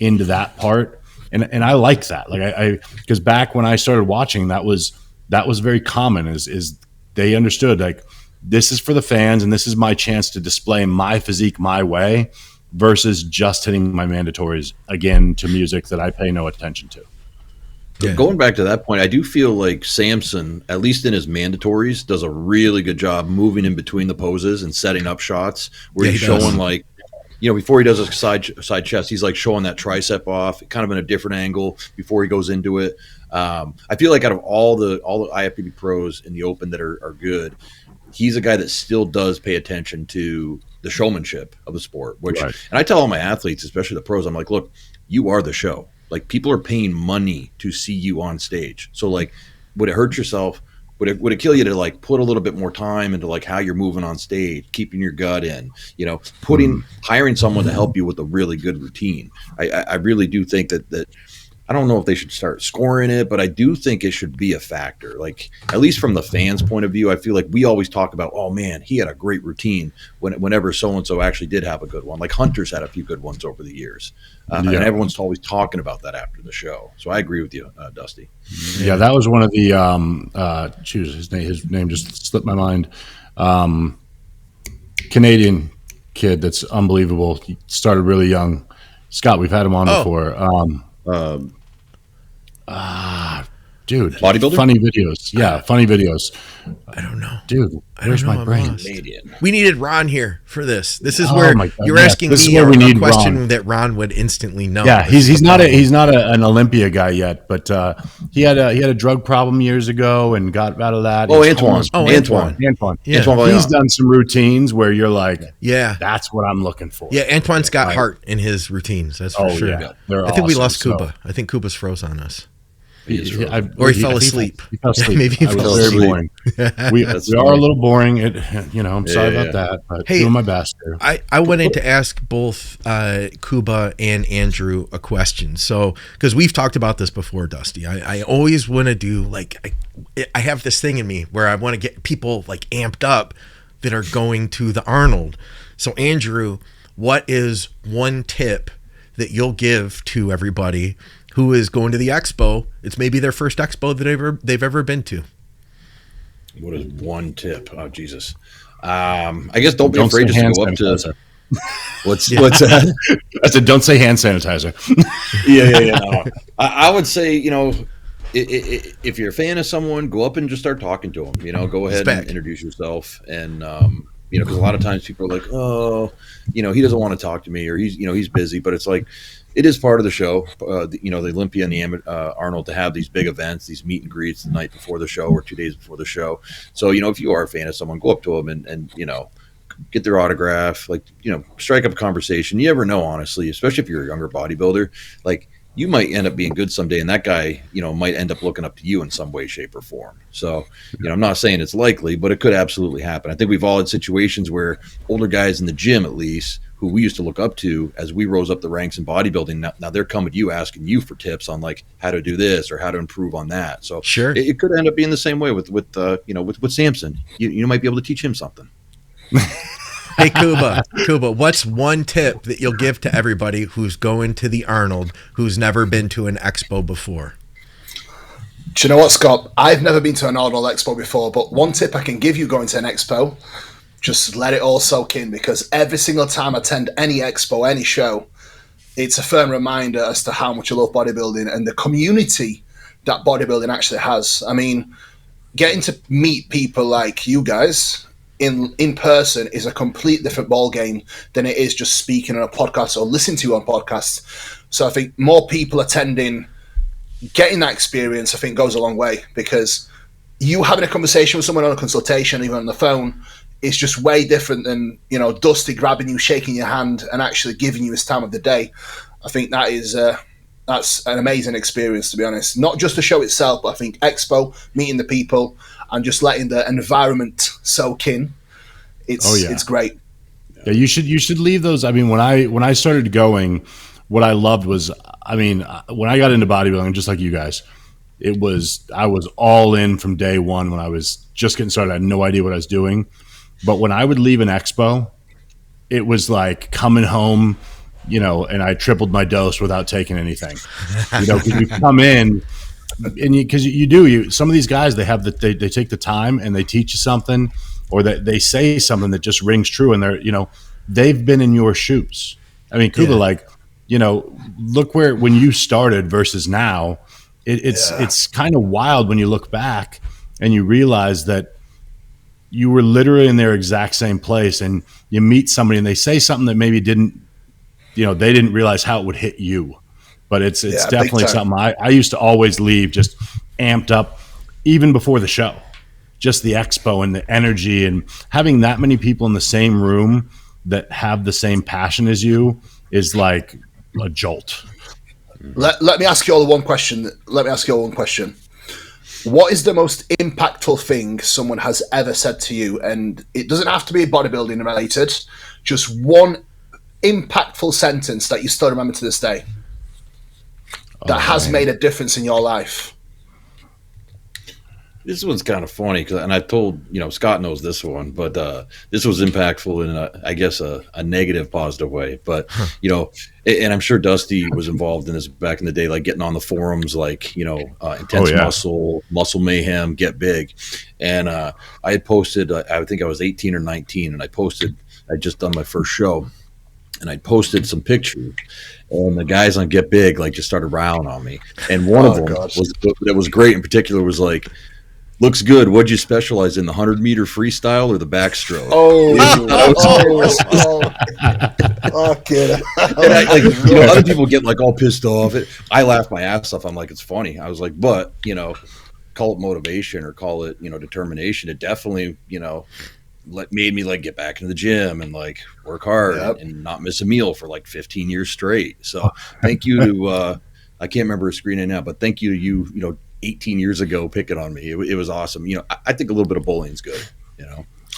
into that part. And I like that. Like I because back when I started watching, that was very common is they understood like this is for the fans and this is my chance to display my physique my way versus just hitting my mandatories again to music that I pay no attention to. Yeah. Going back to that point, I do feel like Samson, at least in his mandatories, does a really good job moving in between the poses and setting up shots where he's showing like, you know, before he does a side chest, he's like showing that tricep off kind of in a different angle before he goes into it. I feel like out of all the IFBB pros in the open that are good, he's a guy that still does pay attention to the showmanship of the sport, which, and I tell all my athletes, especially the pros, I'm like, look, you are the show. Like people are paying money to see you on stage. So like, would it hurt yourself? Would it kill you to like put a little bit more time into like how you're moving on stage, keeping your gut in, you know, hiring someone to help you with a really good routine? I really do think that I don't know if they should start scoring it, but I do think it should be a factor. Like at least from the fans' point of view, I feel like we always talk about, oh man, he had a great routine whenever so-and-so actually did have a good one. Like Hunter's had a few good ones over the years. And everyone's always talking about that after the show. So I agree with you, Dusty. Yeah, that was one of the his name just slipped my mind. Canadian kid that's unbelievable. He started really young. Scott, we've had him on before. Dude, bodybuilder? Funny videos. Yeah, funny videos. I don't know. Dude, where's my brain? We needed Ron here for this. This is where you're asking this me is where we a need question Ron. that Ron would instantly know. Yeah, he's not an Olympia guy yet, but he had a drug problem years ago and got out of that. Oh, Antoine. Yeah. He's done some routines where you're like, yeah, that's what I'm looking for. Yeah, Antoine's got heart in his routines. That's for sure. Yeah. I think we lost Kuba. I think Kuba's froze on us. Or he fell asleep. He fell asleep. Maybe he fell very asleep. boring. We are a little boring. I'm sorry about that, but doing my best here. I wanted to ask both Kuba and Andrew a question. So, because we've talked about this before, Dusty, I always want to do like, I have this thing in me where I want to get people like amped up that are going to the Arnold. So, Andrew, what is one tip that you'll give to everybody who is going to the expo? It's maybe their first expo that they've ever been to. What is one tip? Oh, Jesus. I guess don't be afraid just to go up to. What's that? I said, don't say hand sanitizer. Yeah. No. I would say, if you're a fan of someone, go up and just start talking to them. Go ahead and introduce yourself. And, because a lot of times people are like, oh, he doesn't want to talk to me, or he's busy. But it's like, it is part of the show, the Olympia and the Arnold, to have these big events, these meet and greets the night before the show or 2 days before the show. So, if you are a fan of someone, go up to them and get their autograph, strike up a conversation. You never know, honestly, especially if you're a younger bodybuilder. Like, you might end up being good someday, and that guy, might end up looking up to you in some way, shape, or form. So, I'm not saying it's likely, but it could absolutely happen. I think we've all had situations where older guys in the gym, at least, who we used to look up to as we rose up the ranks in bodybuilding, now they're coming to you asking you for tips on like how to do this or how to improve on that. So sure, it could end up being the same way with Samson. You might be able to teach him something. Hey, Kuba, what's one tip that you'll give to everybody who's going to the Arnold, who's never been to an expo before? Do you know what, Scott? I've never been to an Arnold expo before, but one tip I can give you going to an expo, just let it all soak in, because every single time I attend any expo, any show, it's a firm reminder as to how much I love bodybuilding and the community that bodybuilding actually has. I mean, getting to meet people like you guys in person is a complete different ball game than it is just speaking on a podcast or listening to on podcasts. So I think more people attending, getting that experience, I think goes a long way, because you having a conversation with someone on a consultation, even on the phone, is just way different than, Dusty grabbing you, shaking your hand and actually giving you his time of the day. I think that is, that's an amazing experience, to be honest. Not just the show itself, but I think expo, meeting the people, and just letting the environment soak in. It's great. Yeah, you should leave those. I mean, when I started going, what I loved was, when I got into bodybuilding, just like you guys, I was all in from day one. When I was just getting started, I had no idea what I was doing. But when I would leave an expo, it was like coming home, and I tripled my dose without taking anything. Because you come in, and because some of these guys, they take the time and they teach you something, or that they say something that just rings true, and they've been in your shoes. I mean, Kuba, look when you started versus now. It's kind of wild when you look back and you realize that you were literally in their exact same place, and you meet somebody and they say something that maybe they didn't realize how it would hit you. But it's definitely something I used to always leave just amped up, even before the show. Just the expo and the energy, and having that many people in the same room that have the same passion as you is like a jolt. Let me ask you all one question. What is the most impactful thing someone has ever said to you? And it doesn't have to be bodybuilding related. Just one impactful sentence that you still remember to this day that has made a difference in your life. This one's kind of funny, and I told, Scott knows this one, but this was impactful in, I guess, a negative, positive way. But, and I'm sure Dusty was involved in this back in the day, like getting on the forums, like, intense muscle mayhem, get big. And I had posted, I think I was 18 or 19, and I'd just done my first show, and I posted some pictures. And the guys on Get Big, just started riling on me. And one of them that was great in particular was like, looks good. What'd you specialize in, the 100-meter freestyle or the backstroke? Okay. And other people get all pissed off. I laughed my ass off. I'm like, it's funny. I was like, but call it motivation or call it determination. It definitely made me get back into the gym and work hard and not miss a meal for 15 years straight. So thank you to I can't remember her screen name now, but thank you to you 18 years ago picking on me. It was awesome. I think a little bit of bullying's good.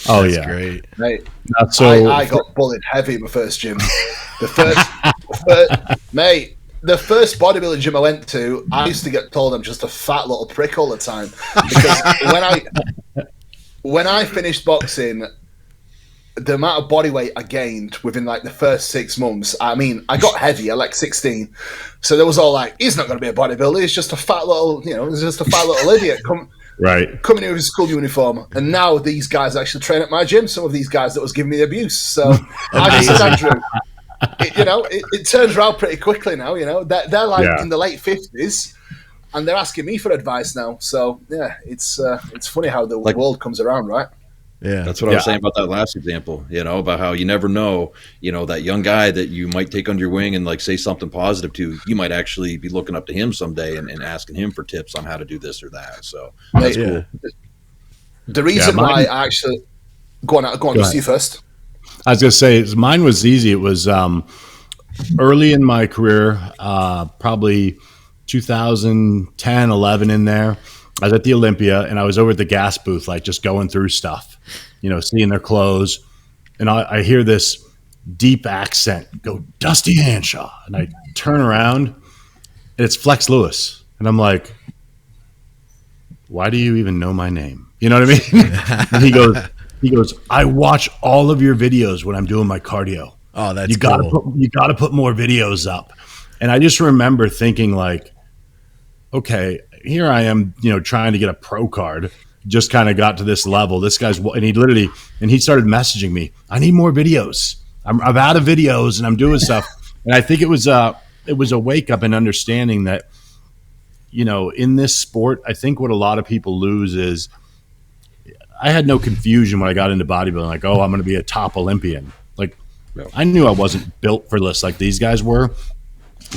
Oh, that's yeah, great. Mate, I got bullied heavy in my first gym. The first bodybuilding gym I went to, I used to get told I'm just a fat little prick all the time, because when I finished boxing, the amount of body weight I gained within the first 6 months, I got heavy at 16. So there was all he's not going to be a bodybuilder. He's just a fat little, idiot coming in with his school uniform. And now these guys actually train at my gym. Some of these guys that was giving me the abuse. So I just said, Andrew, it turns around pretty quickly now. They're in the late 50s. And they're asking me for advice now. So, yeah, it's funny how the world comes around, right? Yeah, that's what I was saying about that last example, about how you never know, that young guy that you might take under your wing and say something positive to, you might actually be looking up to him someday and asking him for tips on how to do this or that. So that's cool. The reason why I actually go on, just you first. I was going to say mine was easy. It was early in my career, probably 2010, 11 in there, I was at the Olympia and I was over at the gas booth, like just going through stuff, seeing their clothes. And I hear this deep accent go, Dusty Hanshaw. And I turn around and it's Flex Lewis. And I'm like, why do you even know my name? You know what I mean? And he goes, I watch all of your videos when I'm doing my cardio. Oh, that's cool. You gotta put more videos up. And I just remember thinking like, okay, here I am, trying to get a pro card. Just kind of got to this level. This guy's, and he started messaging me. I need more videos. I'm out of videos and I'm doing stuff. And I think it was a wake up and understanding that, in this sport, I think what a lot of people lose is I had no confusion when I got into bodybuilding. Like, oh, I'm going to be a top Olympian. Like, I knew I wasn't built for this like these guys were.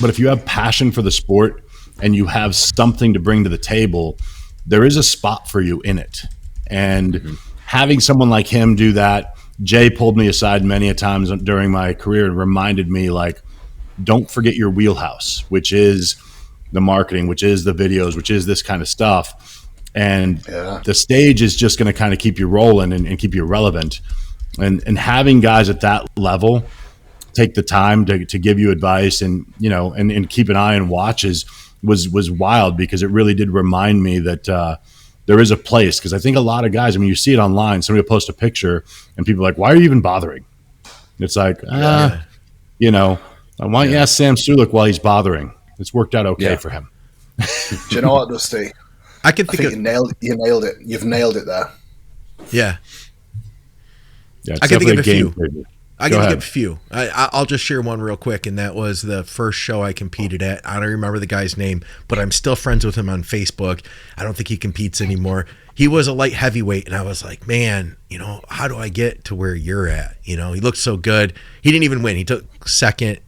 But if you have passion for the sport and you have something to bring to the table, there is a spot for you in it. And having someone like him do that, Jay pulled me aside many a times during my career and reminded me, like, don't forget your wheelhouse, which is the marketing, which is the videos, which is this kind of stuff. And the stage is just going to kind of keep you rolling and keep you relevant. And having guys at that level take the time to give you advice and, and keep an eye and watches was wild, because it really did remind me that there is a place. Because I think a lot of guys, you see it online, somebody will post a picture and people are like, why are you even bothering? It's like, why don't you ask Sam Sulek while he's bothering? It's worked out okay for him. Do you know what, Dusty? I think you nailed it. You've nailed it there. Yeah. Yeah, I can think of a few. Changer. I can think of a few. I'll just share one real quick, and that was the first show I competed at. I don't remember the guy's name, but I'm still friends with him on Facebook. I don't think he competes anymore. He was a light heavyweight, and I was like, man, how do I get to where you're at? He looked so good. He didn't even win. He took second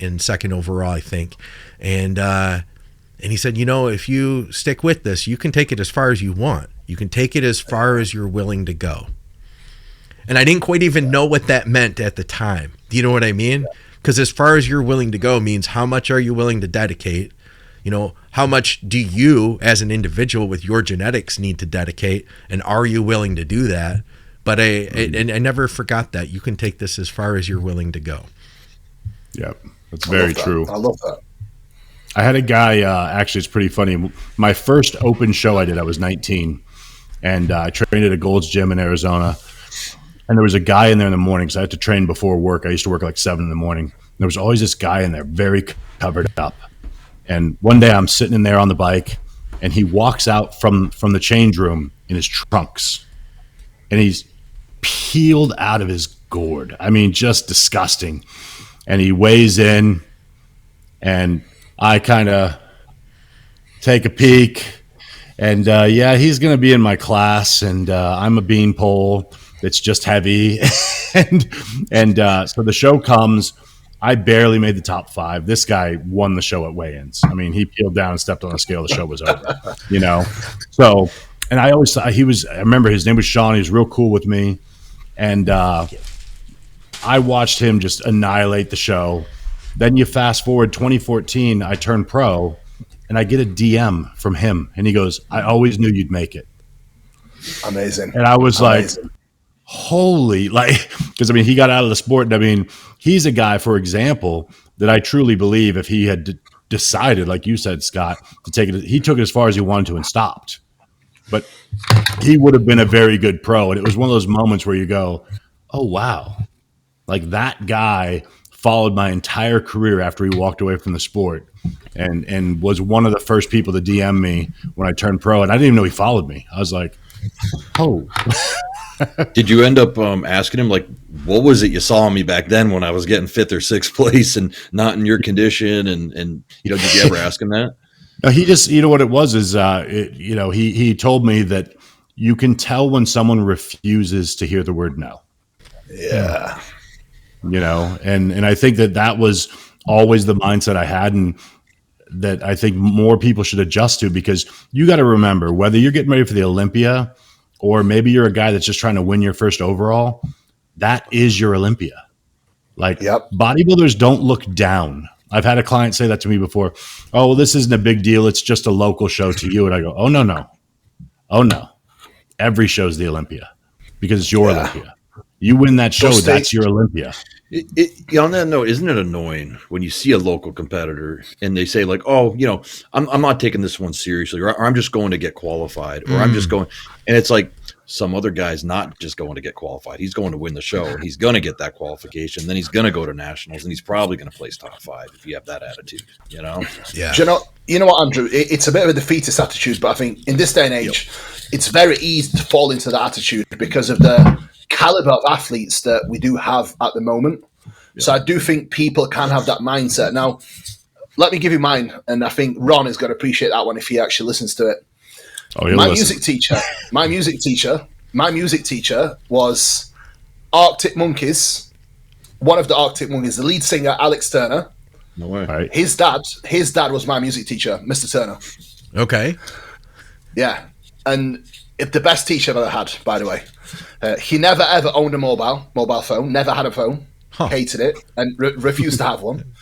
overall, I think. And he said, if you stick with this, you can take it as far as you want. You can take it as far as you're willing to go. And I didn't quite even know what that meant at the time. Do you know what I mean? Because as far as you're willing to go means how much are you willing to dedicate? How much do you as an individual with your genetics need to dedicate? And are you willing to do that? But I never forgot that. You can take this as far as you're willing to go. Yep. That's very true. I love that. I had a guy, actually, it's pretty funny. My first open show I did, I was 19. And I trained at a Gold's Gym in Arizona. And there was a guy in there in the morning, because I had to train before work. I used to work like 7 in the morning. There was always this guy in there, very covered up. And one day I'm sitting in there on the bike, and he walks out from the change room in his trunks. And he's peeled out of his gourd. Just disgusting. And he weighs in, and I kind of take a peek. And, he's going to be in my class, and I'm a beanpole. It's just heavy. and so the show comes. I barely made the top 5. This guy won the show at weigh-ins. He peeled down and stepped on a scale. The show was over, So, and I always thought I remember his name was Sean. He was real cool with me. And I watched him just annihilate the show. Then you fast forward 2014, I turned pro, and I get a DM from him. And he goes, I always knew you'd make it. Amazing. And I was like, holy, because he got out of the sport. And he's a guy, for example, that I truly believe if he had decided, like you said, Scott, to take it, he took it as far as he wanted to and stopped. But he would have been a very good pro. And it was one of those moments where you go, oh, wow. Like, that guy followed my entire career after he walked away from the sport and was one of the first people to DM me when I turned pro. And I didn't even know he followed me. I was like, oh. Did you end up asking him, like, what was it you saw in me back then when I was getting 5th or 6th place and not in your condition? And did you ever ask him that? No, he just, what it was is, he told me that you can tell when someone refuses to hear the word no. Yeah. And I think that was always the mindset I had, and that I think more people should adjust to, because you got to remember, whether you're getting ready for the Olympia or maybe you're a guy that's just trying to win your first overall, that is your Olympia. Like, bodybuilders don't look down I've had a client say that to me before. Oh, well, this isn't a big deal. It's just a local show to you. And I go, oh, no. Oh, no. Every show's the Olympia because it's your Olympia. You win that show, that's your Olympia. On that note, isn't it annoying when you see a local competitor and they say like, oh, I'm not taking this one seriously, or I'm just going to get qualified, or I'm just going, and it's like some other guy's not just going to get qualified. He's going to win the show and he's going to get that qualification. Then he's going to go to nationals and he's probably going to place top 5 if you have that attitude, Yeah. You know what, Andrew? It's a bit of a defeatist attitude, but I think in this day and age, it's very easy to fall into that attitude because of the caliber of athletes that we do have at the moment. So I do think people can have that mindset. Now, let me give you mine, and I think Ron is going to appreciate that one if he actually listens to it. Oh, my music teacher was Arctic Monkeys, one of the Arctic Monkeys, the lead singer Alex Turner. No way. Right. His dad was my music teacher, Mr. Turner. Okay. Yeah, and the best teacher I've ever had, by the way. He never ever owned a mobile phone, never had a phone, hated it, and refused to have one.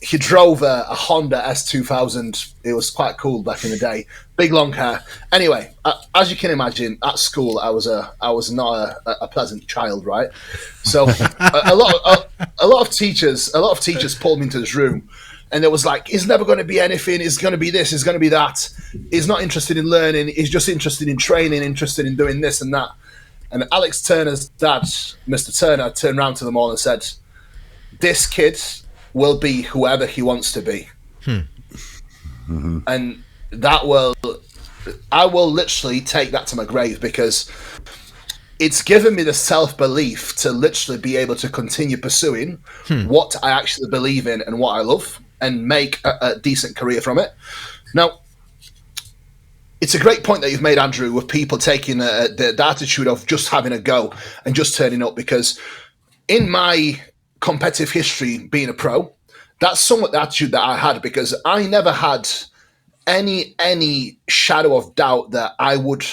He drove a Honda S2000. It was quite cool back in the day. Big long hair. Anyway, as you can imagine, at school I was not a pleasant child, right? So a lot of teachers pulled me into this room, and it was like, he's never going to be anything. He's going to be this. He's going to be that. He's not interested in learning. He's just interested in training, interested in doing this and that. And Alex Turner's dad, Mr. Turner, turned around to them all and said, "This kid will be whoever he wants to be." And I will literally take that to my grave, because it's given me the self-belief to literally be able to continue pursuing what I actually believe in and what I love, and make a decent career from it. Now, it's a great point that you've made, Andrew, with people taking the attitude of just having a go and just turning up, because in my competitive history being a pro, that's somewhat the attitude that I had, because I never had any shadow of doubt that I would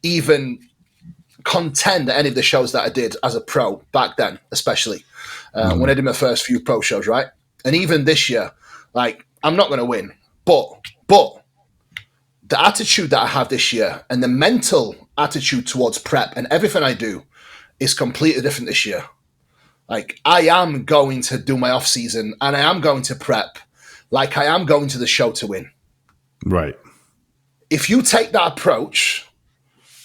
even contend at any of the shows that I did as a pro back then, especially when I did my first few pro shows, right? And even this year, like, I'm not going to win, but the attitude that I have this year and the mental attitude towards prep and everything I do is completely different this year. Like, I am going to do my off season and I am going to prep like I am going to the show to win. Right. If you take that approach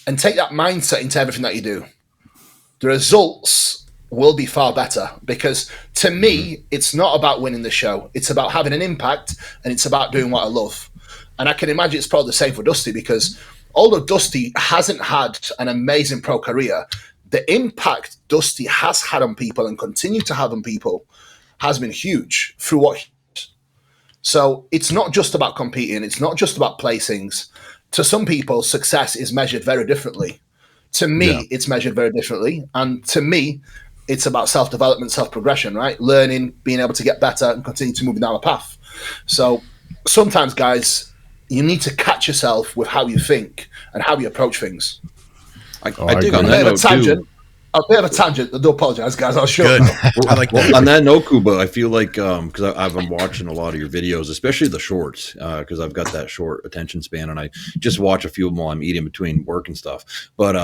and take that mindset into everything that you do, the results will be far better, because to me, it's not about winning the show. It's about having an impact, and it's about doing what I love. And I can imagine it's probably the same for Dusty, because although Dusty hasn't had an amazing pro career, the impact Dusty has had on people and continue to have on people has been huge through what he does. So it's not just about competing. It's not just about placings. To some people, success is measured very differently. To me, it's measured very differently. And to me, it's about self-development, self-progression, right? Learning, being able to get better and continue to move down a path. So sometimes, guys, you need to catch yourself with how you think and how you approach things. I think on that note too. A bit of a tangent. I do apologize, guys. I'll show Good. you. I like that. On that note, Kuba, I feel like because I've been watching a lot of your videos, especially the shorts, because I've got that short attention span, and I just watch a few of them while I'm eating between work and stuff. But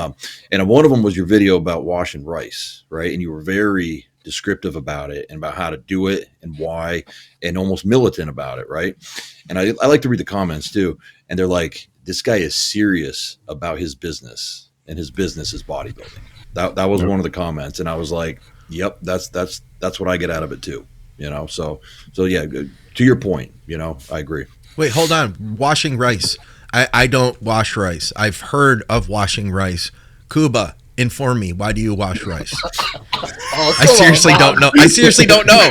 and one of them was your video about washing rice, right? And you were very descriptive about it and about how to do it and why, and almost militant about it, right? And I like to read the comments too, and they're like, "This guy is serious about his business, and his business is bodybuilding." That was one of the comments, and I was like, "Yep, that's what I get out of it too." So yeah. To your point, I agree. Wait, hold on. Washing rice. I don't wash rice. I've heard of washing rice. Kuba, inform me. Why do you wash rice? I seriously don't know.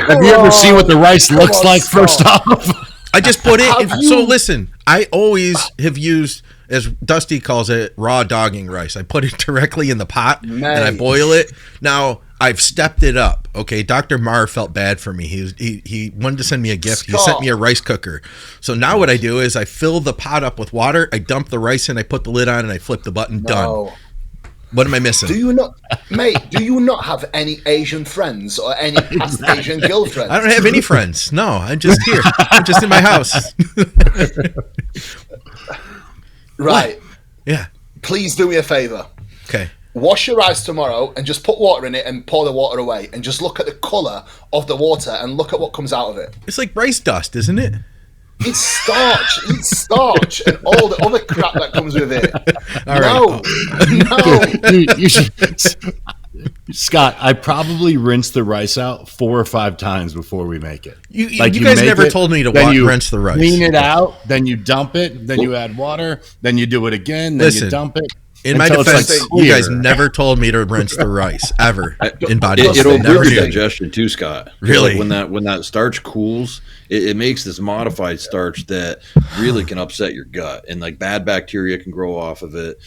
Have you ever seen what the rice looks like? First off, I just put it. So listen, I always have used, as Dusty calls it, raw dogging rice. I put it directly in the pot and I boil it. Now I've stepped it up. Okay, Dr. Marr felt bad for me. He wanted to send me a gift. He sent me a rice cooker. So now what I do is I fill the pot up with water. I dump the rice in. I put the lid on and I flip the button. Done. What am I missing? Do you not, mate? Do you not have any Asian friends or any past Asian girlfriends? I don't have any friends. No, I'm just here. I'm just in my house. Right. What? Yeah. Please do me a favor. Okay. Wash your rice tomorrow and just put water in it and pour the water away and just look at the colour of the water and look at what comes out of it. It's like rice dust, isn't it? It's starch. It's starch and all the other crap that comes with it. No. You should, Scott, I probably rinse the rice out 4 or 5 times before we make it. You guys never told me to rinse the rice. Clean it out, then you dump it, then you add water, then you do it again, then you dump it. In my defense, you guys never told me to rinse the rice ever in bodybuilding. It'll improve your digestion too, Scott. Really? Like when that starch cools, it makes this modified starch that really can upset your gut, and like bad bacteria can grow off of it.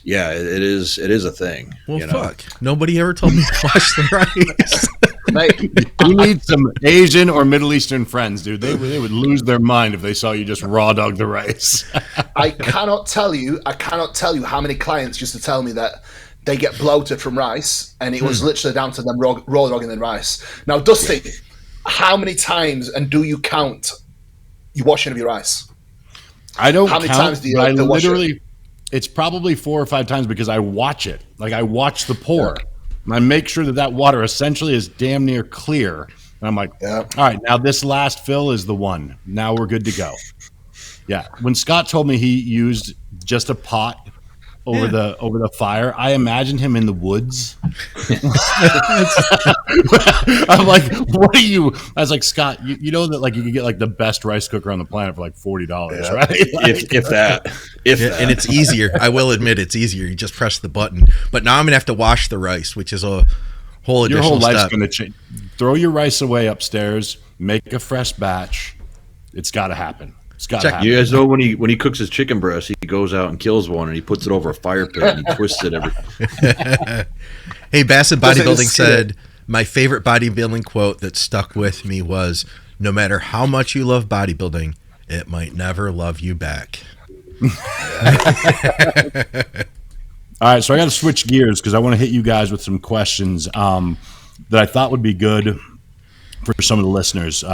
Yeah, it is a thing. Well, fuck. Nobody ever told me to wash the rice. Mate, you need some Asian or Middle Eastern friends, dude. They would lose their mind if they saw you just raw dog the rice. I cannot tell you how many clients used to tell me that they get bloated from rice, and it was literally down to them raw dogging the rice. Now, Dusty, how many times and do you count you washing of your rice? I don't. How many count, times do you I wash literally? it? It's probably 4 or 5 times because I watch it. Like I watch the pour. Yeah. And I make sure that water essentially is damn near clear. And I'm like, all right, now this last fill is the one. Now we're good to go. Yeah. When Scott told me he used just a pot over the fire, I imagined him in the woods. I'm like, what are you? I was like, Scott, you know that like you can get like the best rice cooker on the planet for like $40, right? Like, if that. And it's easier. I will admit it's easier. You just press the button. But now I'm gonna have to wash the rice, which is a whole additional your whole life's step. Gonna change. Throw your rice away upstairs. Make a fresh batch. It's got to happen. It's got to happen. You guys know when he cooks his chicken breast, he goes out and kills one and he puts it over a fire pit and he twists it every. Hey, Bassett Bodybuilding said my favorite bodybuilding quote that stuck with me was, "No matter how much you love bodybuilding, it might never love you back." All right, so I got to switch gears because I want to hit you guys with some questions that I thought would be good for some of the listeners.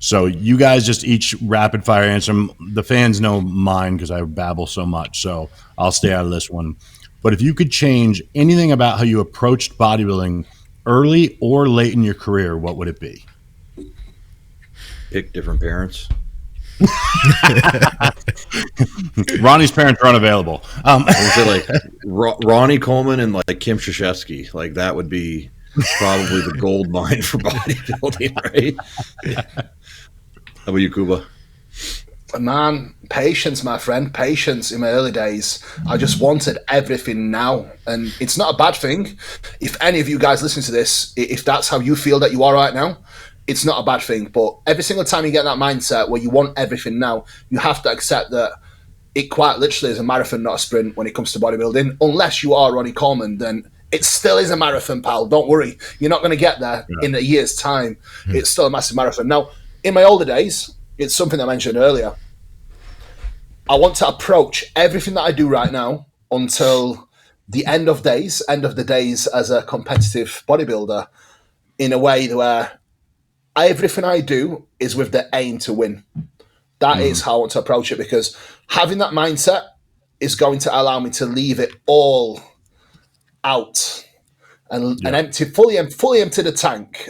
So you guys just each rapid fire answer them. The fans know mine because I babble so much, so I'll stay out of this one. But if you could change anything about how you approached bodybuilding early or late in your career, what would it be? Pick different parents. Ronnie's parents are unavailable. I would say like Ronnie Coleman and like Kim Krzyzewski. Like that would be probably the gold mine for bodybuilding, right? How about you, Kuba? Man, patience, my friend. Patience in my early days. I just wanted everything now. And it's not a bad thing. If any of you guys listen to this, if that's how you feel that you are right now, it's not a bad thing. But every single time you get that mindset where you want everything now, you have to accept that it quite literally is a marathon, not a sprint when it comes to bodybuilding. Unless you are Ronnie Coleman, then it still is a marathon, pal. Don't worry. You're not going to get there in a year's time. It's still a massive marathon. Now, in my older days, it's something I mentioned earlier. I want to approach everything that I do right now until the end of the days as a competitive bodybuilder in a way where everything I do is with the aim to win. That is how I want to approach it, because having that mindset is going to allow me to leave it all out and empty, fully empty the tank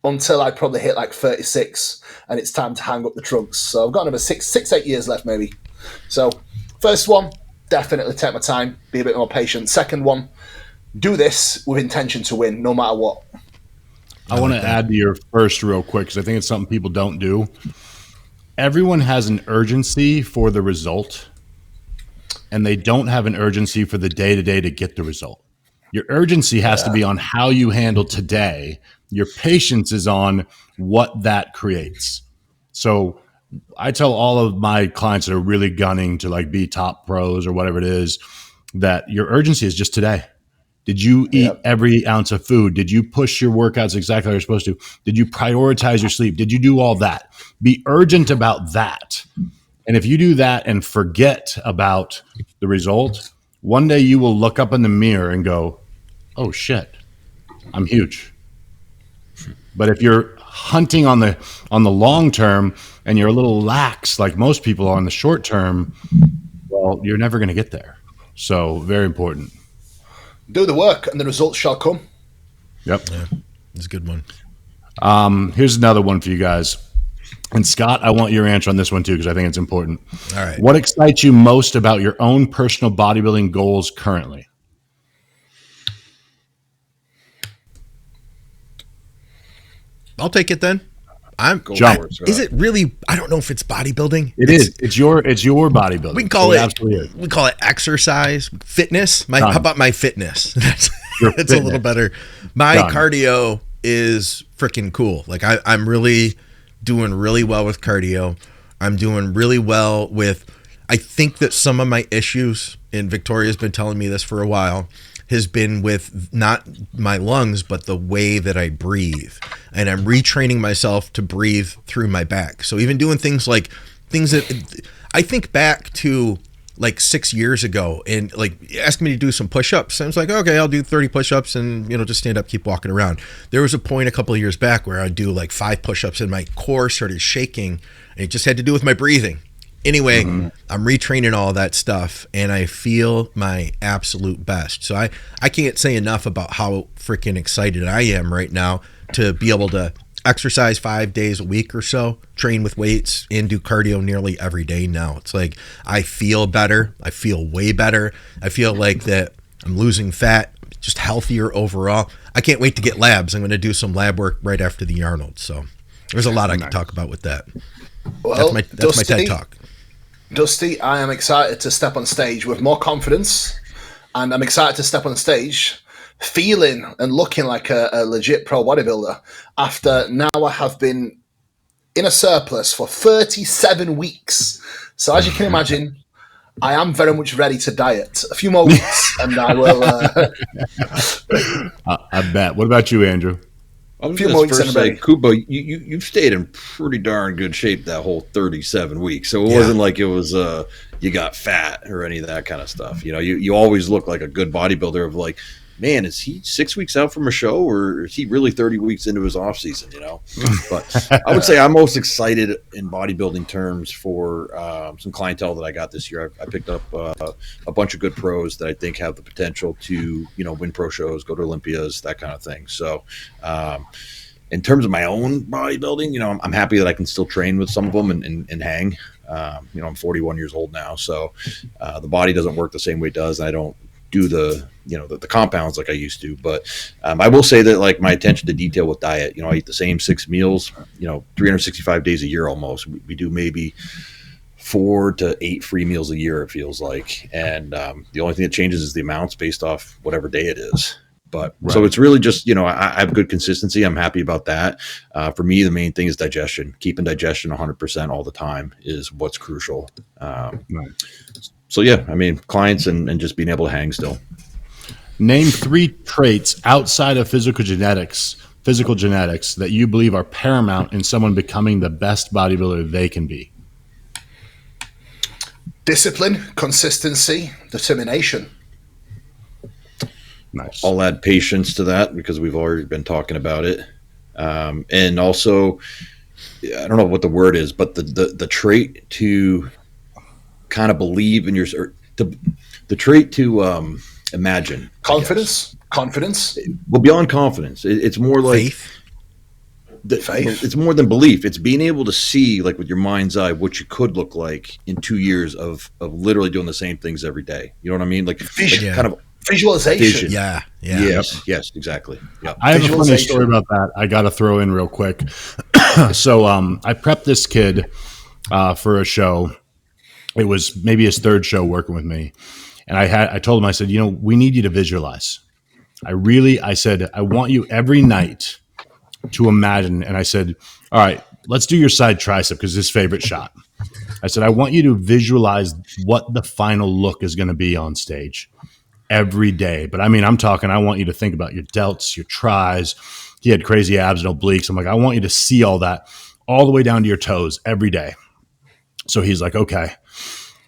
until I probably hit like 36 and it's time to hang up the trunks. So I've got another 8 years left maybe. So first one, definitely take my time, be a bit more patient. Second one, do this with intention to win no matter what. I want to add to your first real quick because I think it's something people don't do. Everyone has an urgency for the result, and they don't have an urgency for the day-to-day to get the result. Your urgency has to be on how you handle today. Your patience is on what that creates. So I tell all of my clients that are really gunning to like be top pros or whatever it is, that your urgency is just today. Did you eat every ounce of food? Did you push your workouts exactly how you're supposed to? Did you prioritize your sleep? Did you do all that? Be urgent about that. And if you do that and forget about the result, one day you will look up in the mirror and go, oh shit, I'm huge. But if you're hunting on the long term and you're a little lax like most people are on the short term, well, you're never going to get there. So very important. Do the work and the results shall come. Yep. Yeah, it's a good one. Here's another one for you guys. And Scott, I want your answer on this one too, because I think it's important. All right. What excites you most about your own personal bodybuilding goals currently? I'll take it then. Is it really? I don't know if it's bodybuilding. It is. It's your bodybuilding. We can call we call it exercise, fitness. How about my fitness? That's a little better. My cardio is freaking cool. Like I'm really doing really well with cardio. I'm doing really well with. I think that some of my issues, and Victoria's been telling me this for a while, has been with not my lungs, but the way that I breathe. And I'm retraining myself to breathe through my back. So even doing things that I think back to like 6 years ago and like asked me to do some push-ups. And I was like, okay, I'll do 30 push-ups and, just stand up, keep walking around. There was a point a couple of years back where I'd do like 5 push-ups and my core started shaking, and it just had to do with my breathing. Anyway, I'm retraining all that stuff, and I feel my absolute best. So I can't say enough about how freaking excited I am right now to be able to exercise 5 days a week or so, train with weights, and do cardio nearly every day now. It's like I feel better. I feel way better. I feel like that I'm losing fat, just healthier overall. I can't wait to get labs. I'm going to do some lab work right after the Arnold. So there's a lot I can talk about with that. Well, that's my TED Talk. Dusty, I am excited to step on stage with more confidence, and I'm excited to step on stage feeling and looking like a legit pro bodybuilder after now I have been in a surplus for 37 weeks. So as you can imagine, I am very much ready to diet. A few more weeks and I will... I bet. What about you, Andrew? I was going to first say, Kuba, you've stayed in pretty darn good shape that whole 37 weeks. So it wasn't like it was you got fat or any of that kind of stuff. You always look like a good bodybuilder of like, man, is he 6 weeks out from a show or is he really 30 weeks into his off season? But I would say I'm most excited in bodybuilding terms for some clientele that I got this year. I picked up a bunch of good pros that I think have the potential to, win pro shows, go to Olympias, that kind of thing. So in terms of my own bodybuilding, I'm happy that I can still train with some of them and hang. I'm 41 years old now, so the body doesn't work the same way it does. I don't do the compounds like I used to, but I will say that like my attention to detail with diet, I eat the same 6 meals, 365 days a year almost. We do maybe 4 to 8 free meals a year, it feels like, and the only thing that changes is the amounts based off whatever day it is. But so it's really just, I have good consistency. I'm happy about that. For me, the main thing is digestion. Keeping digestion 100% all the time is what's crucial. So yeah, clients and just being able to hang still. Name 3 traits outside of physical genetics that you believe are paramount in someone becoming the best bodybuilder they can be. Discipline, consistency, determination. Nice. I'll add patience to that because we've already been talking about it. And also, I don't know what the word is, but the trait to kind of believe in the trait to imagine. Confidence. Well, beyond confidence, it's more like faith. It's more than belief. It's being able to see, like with your mind's eye, what you could look like in 2 years of literally doing the same things every day. You know what I mean? Like vision, kind of visualization. Yeah. Yes, exactly. Yeah. I have a funny story about that. I got to throw in real quick. So I prepped this kid for a show. It was maybe his 3rd show working with me. And I told him, I said, we need you to visualize. I said, I want you every night to imagine. And I said, all right, let's do your side tricep because it's his favorite shot. I said, I want you to visualize what the final look is going to be on stage every day. But I'm talking, I want you to think about your delts, your tris. He had crazy abs and obliques. I'm like, I want you to see all that all the way down to your toes every day. So he's like, okay.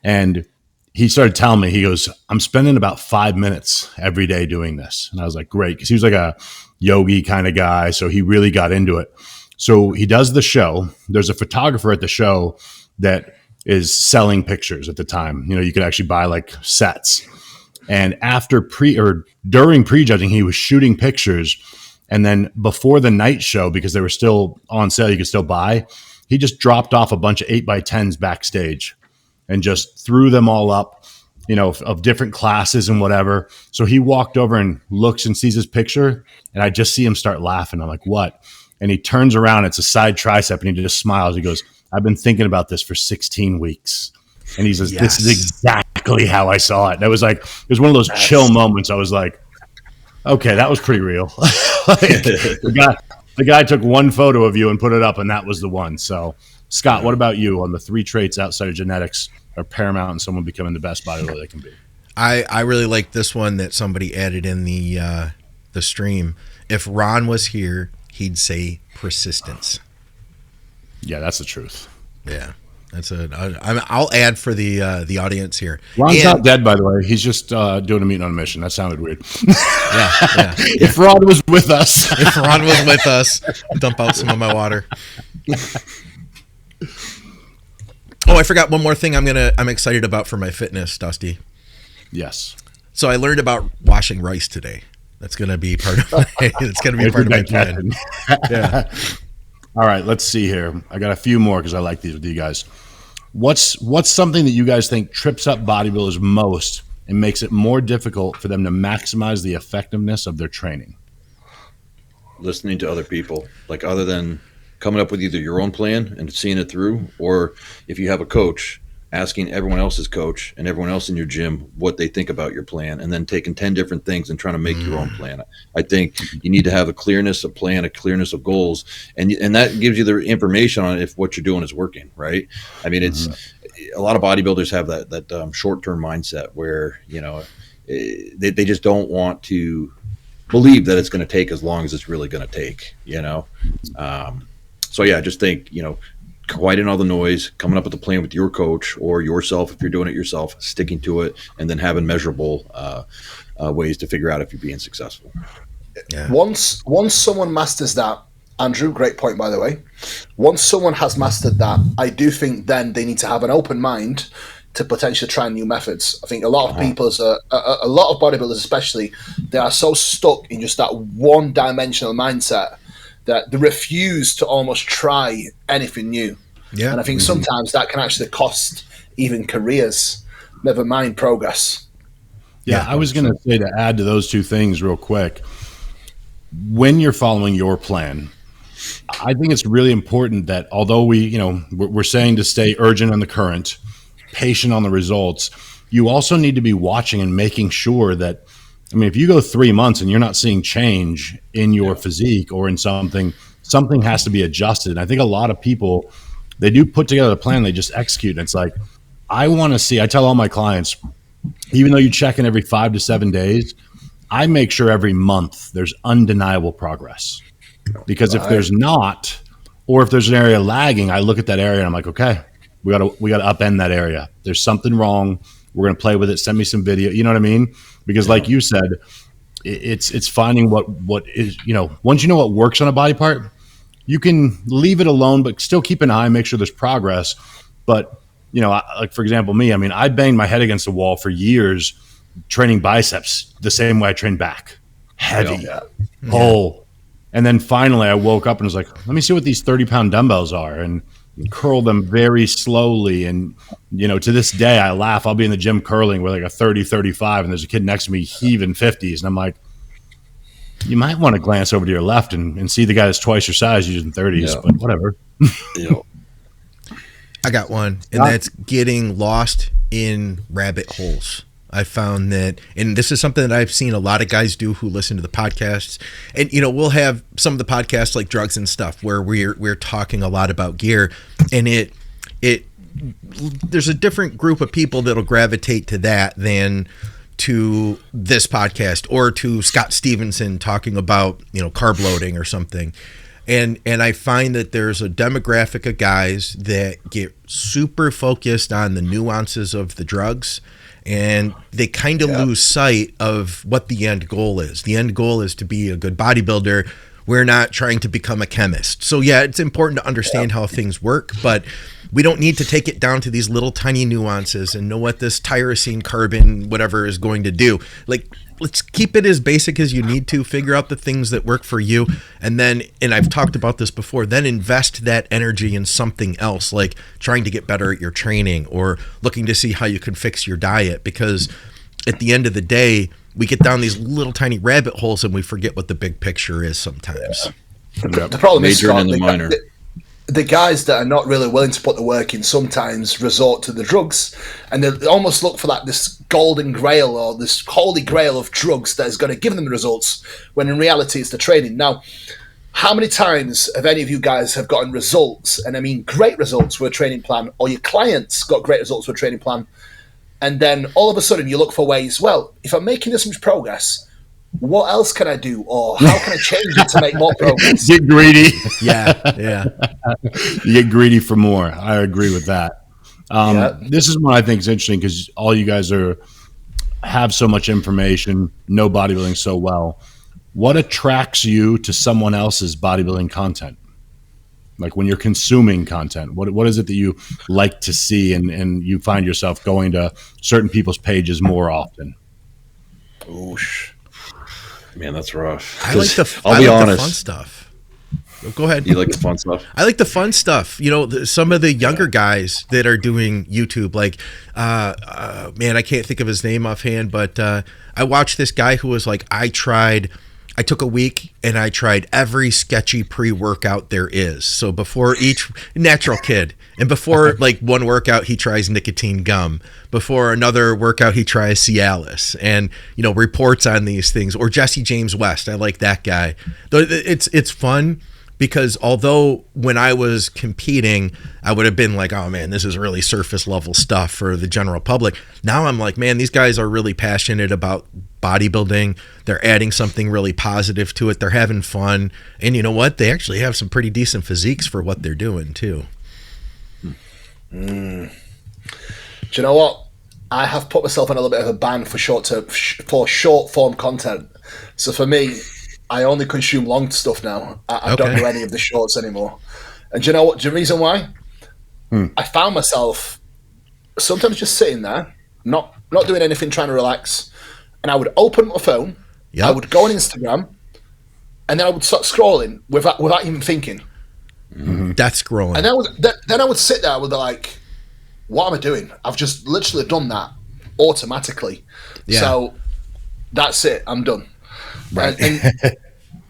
And he started telling me, he goes, I'm spending about 5 minutes every day doing this. And I was like, great. Cause he was like a yogi kind of guy. So he really got into it. So he does the show. There's a photographer at the show that is selling pictures at the time. You know, you could actually buy like sets. And during prejudging, he was shooting pictures. And then before the night show, because they were still on sale, you could still buy, he just dropped off a bunch of 8x10s backstage and just threw them all up, you know, of different classes and whatever. So he walked over and looks and sees his picture, and I just see him start laughing. I'm like, what? And he turns around, it's a side tricep, and he just smiles. He goes, I've been thinking about this for 16 weeks. And he says, This is exactly how I saw it. And it was one of those chill moments. I was like, okay, that was pretty real. Like, the guy took one photo of you and put it up, and that was the one. So, Scott, what about you on the 3 traits outside of genetics are paramount in someone becoming the best bodybuilder they can be? I really like this one that somebody added in the stream. If Ron was here, he'd say persistence. Yeah, that's the truth. Yeah, I'll add for the audience here. Ron's not dead, by the way. He's just doing a meeting on a mission. That sounded weird. Yeah. If Ron was with us, dump out some of my water. Oh, I forgot one more thing. I'm excited about for my fitness, Dusty. Yes. So I learned about washing rice today. That's going to be part of my plan. Yeah. All right, let's see here. I got a few more because I like these with you guys. What's something that you guys think trips up bodybuilders most and makes it more difficult for them to maximize the effectiveness of their training? Listening to other people, like other than coming up with either your own plan and seeing it through, or if you have a coach, asking everyone else's coach and everyone else in your gym what they think about your plan, and then taking 10 different things and trying to make your own plan. I think you need to have a clearness of plan, a clearness of goals, and that gives you the information on if what you're doing is working, right? I mean, it's a lot of bodybuilders have that short-term mindset where, you know, they just don't want to believe that it's going to take as long as it's really going to take, you know? So yeah, I just think, you know, quieting all the noise, coming up with a plan with your coach or yourself if you're doing it yourself, sticking to it, and then having measurable ways to figure out if you're being successful. Yeah. Once someone masters that, Andrew, great point, by the way. Once someone has mastered that, I do think then they need to have an open mind to potentially try new methods. I think a lot of people, a lot of bodybuilders especially, they are so stuck in just that one-dimensional mindset that they refuse to almost try anything new. Yeah. And I think sometimes that can actually cost even careers, never mind progress. Yeah, I was going to say, to add to those two things real quick, when you're following your plan, I think it's really important that although we're saying to stay urgent on the current, patient on the results, you also need to be watching and making sure that, I mean, if you go 3 months and you're not seeing change in your physique or in something has to be adjusted. And I think a lot of people, they do put together a plan, they just execute. And it's like, I want to see, I tell all my clients, even though you check in every 5 to 7 days, I make sure every month there's undeniable progress. Because if there's not, or if there's an area lagging, I look at that area and I'm like, okay, we got to upend that area. There's something wrong. We're going to play with it. Send me some video. You know what I mean? Because like you said, it's finding what is, you know, once you know what works on a body part, you can leave it alone, but still keep an eye, make sure there's progress. But, you know, like for example, me, I mean, I banged my head against the wall for years training biceps the same way I trained back. Heavy, pull. And then finally I woke up and was like, let me see what these 30-pound dumbbells are, and curl them very slowly. And, you know, to this day I laugh. I'll be in the gym curling with like a 30, 35, and there's a kid next to me heaving 50s. And I'm like, you might want to glance over to your left and see the guy that's twice your size using 30s, but whatever. I got one, and that's getting lost in rabbit holes. I found that, and this is something that I've seen a lot of guys do who listen to the podcasts. And, you know, we'll have some of the podcasts like Drugs and Stuff where we're talking a lot about gear, and there's a different group of people that'll gravitate to that than to this podcast or to Scott Stevenson talking about, you know, carb loading or something. And I find that there's a demographic of guys that get super focused on the nuances of the drugs and they kind of lose sight of what the end goal is. The end goal is to be a good bodybuilder. We're not trying to become a chemist. So yeah, it's important to understand how things work, but we don't need to take it down to these little tiny nuances and know what this tyrosine carbon whatever is going to do. Like, let's keep it as basic as you need to, figure out the things that work for you, and then, and I've talked about this before, then invest that energy in something else, like trying to get better at your training or looking to see how you can fix your diet, because at the end of the day, we get down these little tiny rabbit holes and we forget what the big picture is sometimes. The problem is, Major Scott, and the minor. The guys that are not really willing to put the work in sometimes resort to the drugs, and they almost look for this golden grail or this holy grail of drugs that is going to give them the results, when in reality it's the training. Now, how many times have any of you guys have gotten results, and I mean great results with a training plan, or your clients got great results with a training plan, and then all of a sudden you look for ways, well, if I'm making this much progress, what else can I do, or how can I change it to make more progress? Get greedy. Yeah. You get greedy for more. I agree with that. This is what I think is interesting, because all you guys have so much information, know bodybuilding so well. What attracts you to someone else's bodybuilding content? Like when you're consuming content, what is it that you like to see, and you find yourself going to certain people's pages more often? Oosh. Man, that's rough. I like the fun stuff. Go ahead. You like the fun stuff? I like the fun stuff. You know, some of the younger guys that are doing YouTube, like, man, I can't think of his name offhand, but I watched this guy who was like, I took a week and I tried every sketchy pre-workout there is. So before each natural kid, and before like one workout, he tries nicotine gum. Before another workout, he tries Cialis, and, you know, reports on these things. Or Jesse James West. I like that guy. It's fun, because although when I was competing, I would have been like, oh man, this is really surface level stuff for the general public. Now I'm like, man, these guys are really passionate about bodybuilding. They're adding something really positive to it. They're having fun. And you know what? They actually have some pretty decent physiques for what they're doing too. Do you know what? I have put myself on a little bit of a ban for short form content. So for me, I only consume long stuff now. I don't do any of the shorts anymore. And do you know what? The reason why? I found myself sometimes just sitting there, not doing anything, trying to relax. And I would open my phone, I would go on Instagram, and then I would start scrolling without even thinking. That's scrolling. And then I would sit there with like, what am I doing? I've just literally done that automatically. Yeah. So that's it. I'm done. Right. And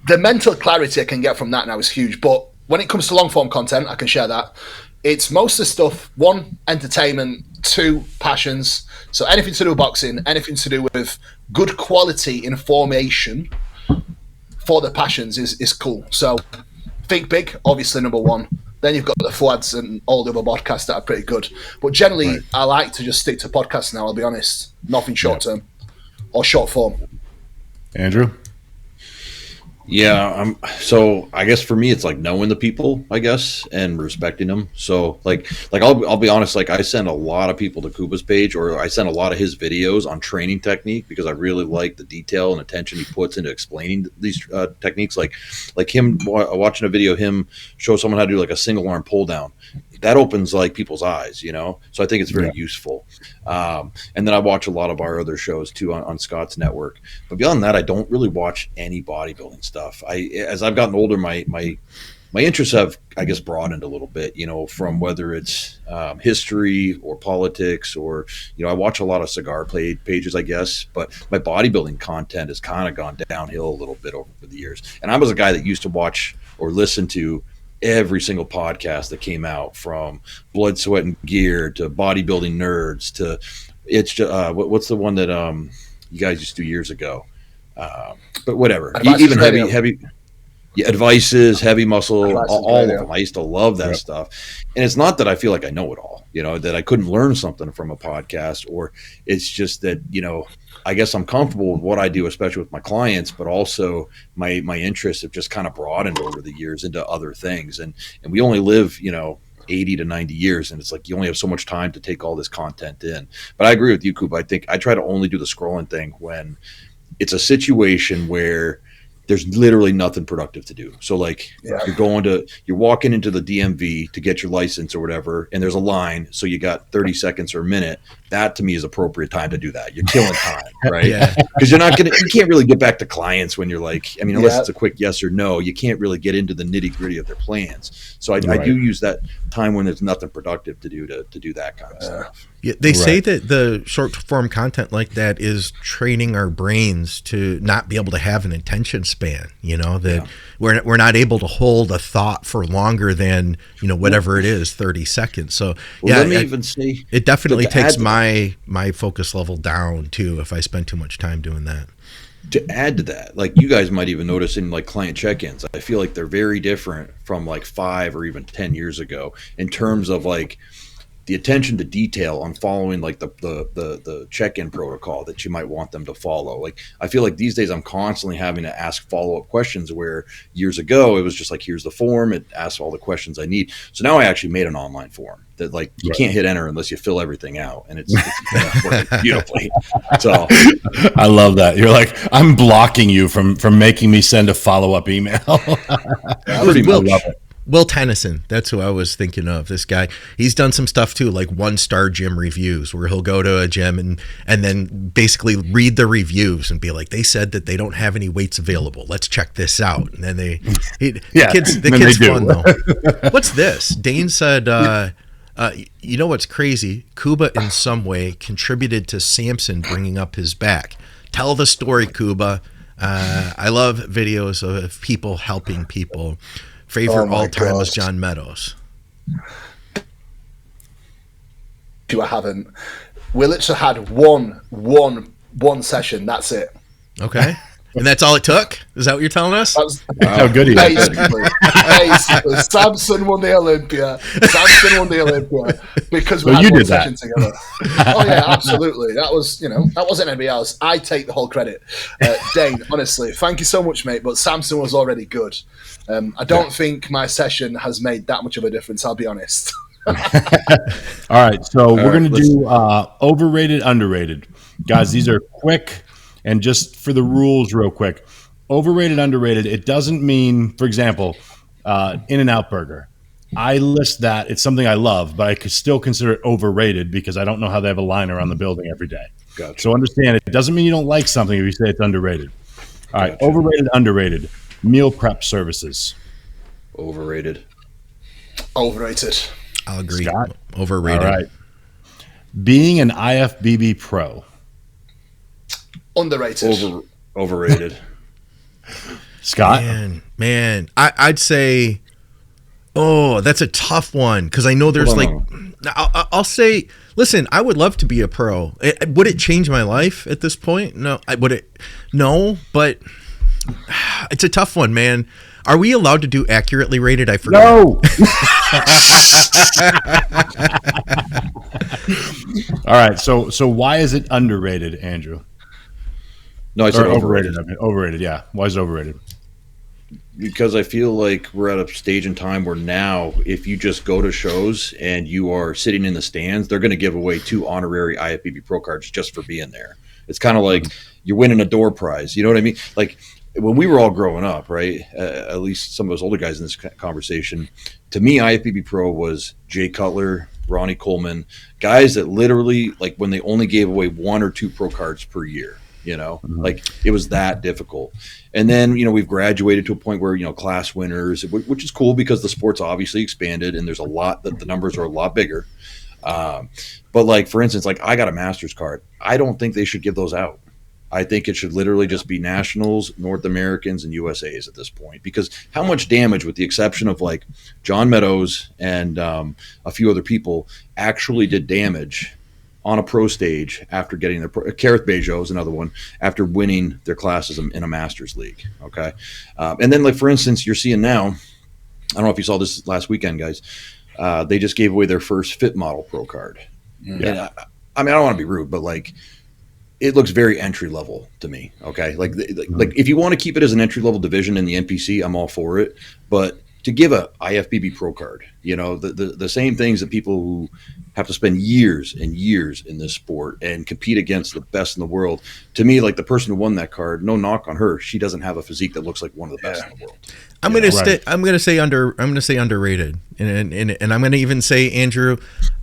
the mental clarity I can get from that now is huge. But when it comes to long form content, I can share that. It's most of the stuff, 1, entertainment, 2, passions. So anything to do with boxing, anything to do with good quality information for the passions is cool. So think big, obviously number 1. Then you've got the Fuads and all the other podcasts that are pretty good. But generally, I like to just stick to podcasts now, I'll be honest. Nothing short term or short form. Andrew? Yeah, so I guess for me it's like knowing the people, I guess, and respecting them. So like I'll be honest, like I send a lot of people to Kuba's page, or I send a lot of his videos on training technique, because I really like the detail and attention he puts into explaining these techniques. Like him watching a video of him show someone how to do like a single arm pull down. That opens like people's eyes, you know? So I think it's very useful. And then I watch a lot of our other shows too on Scott's network. But beyond that, I don't really watch any bodybuilding stuff. As I've gotten older, my interests have, I guess, broadened a little bit, you know, from whether it's history or politics, or, you know, I watch a lot of cigar pages, I guess, but my bodybuilding content has kind of gone downhill a little bit over the years. And I was a guy that used to watch or listen to every single podcast that came out, from Blood, Sweat, and Gear to Bodybuilding Nerds to it's just, what's the one that you guys used to do years ago? But whatever, even heavy advices, heavy muscle, all of them. I used to love that stuff. And it's not that I feel like I know it all, you know, that I couldn't learn something from a podcast, or it's just that, you know, I guess I'm comfortable with what I do, especially with my clients, but also my interests have just kind of broadened over the years into other things. And we only live, you know, 80 to 90 years. And it's like, you only have so much time to take all this content in. But I agree with you, Kuba. I think I try to only do the scrolling thing when it's a situation where there's literally nothing productive to do. So like you're walking into the DMV to get your license or whatever, and there's a line. So you got 30 seconds or a minute. That to me is appropriate time to do that. You're killing time, right? Because you can't really get back to clients when you're like, I mean, unless it's a quick yes or no, you can't really get into the nitty gritty of their plans. So I do use that time when there's nothing productive to do that kind of stuff. Yeah, they say that the short form content like that is training our brains to not be able to have an attention span, that we're not able to hold a thought for longer than, whatever it is, 30 seconds. So let me even say it definitely takes my focus level down too if I spend too much time doing that. To add to that, like you guys might even notice in like client check-ins, I feel like they're very different from like 5 or even 10 years ago in terms of like the attention to detail on following like the check-in protocol that you might want them to follow. Like I feel like these days I'm constantly having to ask follow-up questions, where years ago it was just like, here's the form, it asks all the questions I need. So now I actually made an online form that like you can't hit enter unless you fill everything out, and it's working beautifully. So I love that. You're like, I'm blocking you from making me send a follow-up email. Pretty much. Will Tennyson, that's who I was thinking of. This guy, he's done some stuff too, like 1-star gym reviews, where he'll go to a gym and then basically read the reviews and be like, they said that they don't have any weights available. Let's check this out. And then the kid's fun though. What's this? Dane said, you know what's crazy? Kuba in some way contributed to Samson bringing up his back. Tell the story, Kuba. I love videos of people helping people. Favorite all time was John Meadows. I haven't. We literally had one session. That's it. Okay. And that's all it took? Is that what you're telling us? How good he is. Basically, Samson won the Olympia. Because we had one session together. Oh yeah, absolutely. That wasn't anybody else. I take the whole credit. Dane, honestly, thank you so much, mate. But Samson was already good. I don't think my session has made that much of a difference, I'll be honest. All right, so we're going to do overrated, underrated. Guys, these are quick. And just for the rules real quick, overrated, underrated, it doesn't mean, for example, In-N-Out Burger. I list that. It's something I love, but I could still consider it overrated because I don't know how they have a line around the building every day. Gotcha. So understand, it doesn't mean you don't like something if you say it's underrated. All right, overrated, underrated. Meal prep services. Overrated. Overrated. I'll agree. Scott? Overrated. All right. Being an IFBB pro. Underrated. Overrated. Scott? Man, I'd say, that's a tough one because I know there's I'll say, listen, I would love to be a pro. Would it change my life at this point? No. No, but it's a tough one, man. Are we allowed to do accurately rated? I forgot. No. All right. So why is it underrated, Andrew? No, I said overrated. Overrated, yeah. Why is it overrated? Because I feel like we're at a stage in time where now, if you just go to shows and you are sitting in the stands, they're going to give away 2 honorary IFBB Pro cards just for being there. It's kind of like you're winning a door prize. You know what I mean? Like when we were all growing up, right? At least some of us older guys in this conversation, to me, IFBB Pro was Jay Cutler, Ronnie Coleman, guys that literally, like when they only gave away 1 or 2 pro cards per year. Like it was that difficult. And then, we've graduated to a point where, class winners, which is cool because the sport's obviously expanded and there's a lot that the numbers are a lot bigger. But like, for instance, like I got a master's card. I don't think they should give those out. I think it should literally just be nationals, North Americans, and USAs at this point, because how much damage, with the exception of like John Meadows and a few other people, actually did damage on a pro stage after getting their Kareth Bejo is another one, after winning their classes in a master's league. Okay. And then like, for instance, you're seeing now, I don't know if you saw this last weekend, guys, they just gave away their first Fit Model Pro card. Yeah. And I mean, I don't want to be rude, but like, it looks very entry level to me. Okay. Like if you want to keep it as an entry level division in the NPC, I'm all for it. But to give a IFBB pro card, the same things that people who have to spend years and years in this sport and compete against the best in the world. To me, like the person who won that card, no knock on her, she doesn't have a physique that looks like one of the best in the world. I'm gonna say underrated, and I'm gonna even say, Andrew,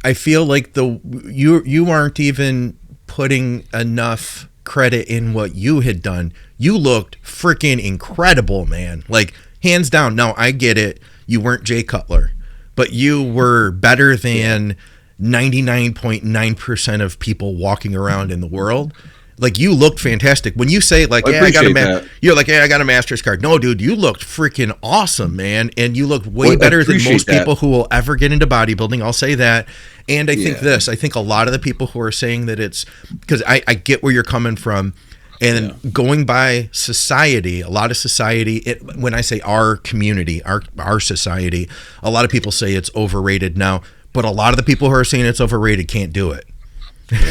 I feel like you aren't even putting enough credit in what you had done. You looked freaking incredible, man. Like hands down. Now I get it. You weren't Jay Cutler, but you were better than 99.9% of people walking around in the world. Like you looked fantastic. When you say like, I got a master's card. No, dude, you looked freaking awesome, man. And you looked way better than most people who will ever get into bodybuilding. I'll say that. And I think a lot of the people who are saying that it's because I get where you're coming from. And going by society, a lot of society, when I say our community, our society, a lot of people say it's overrated now, but a lot of the people who are saying it's overrated can't do it.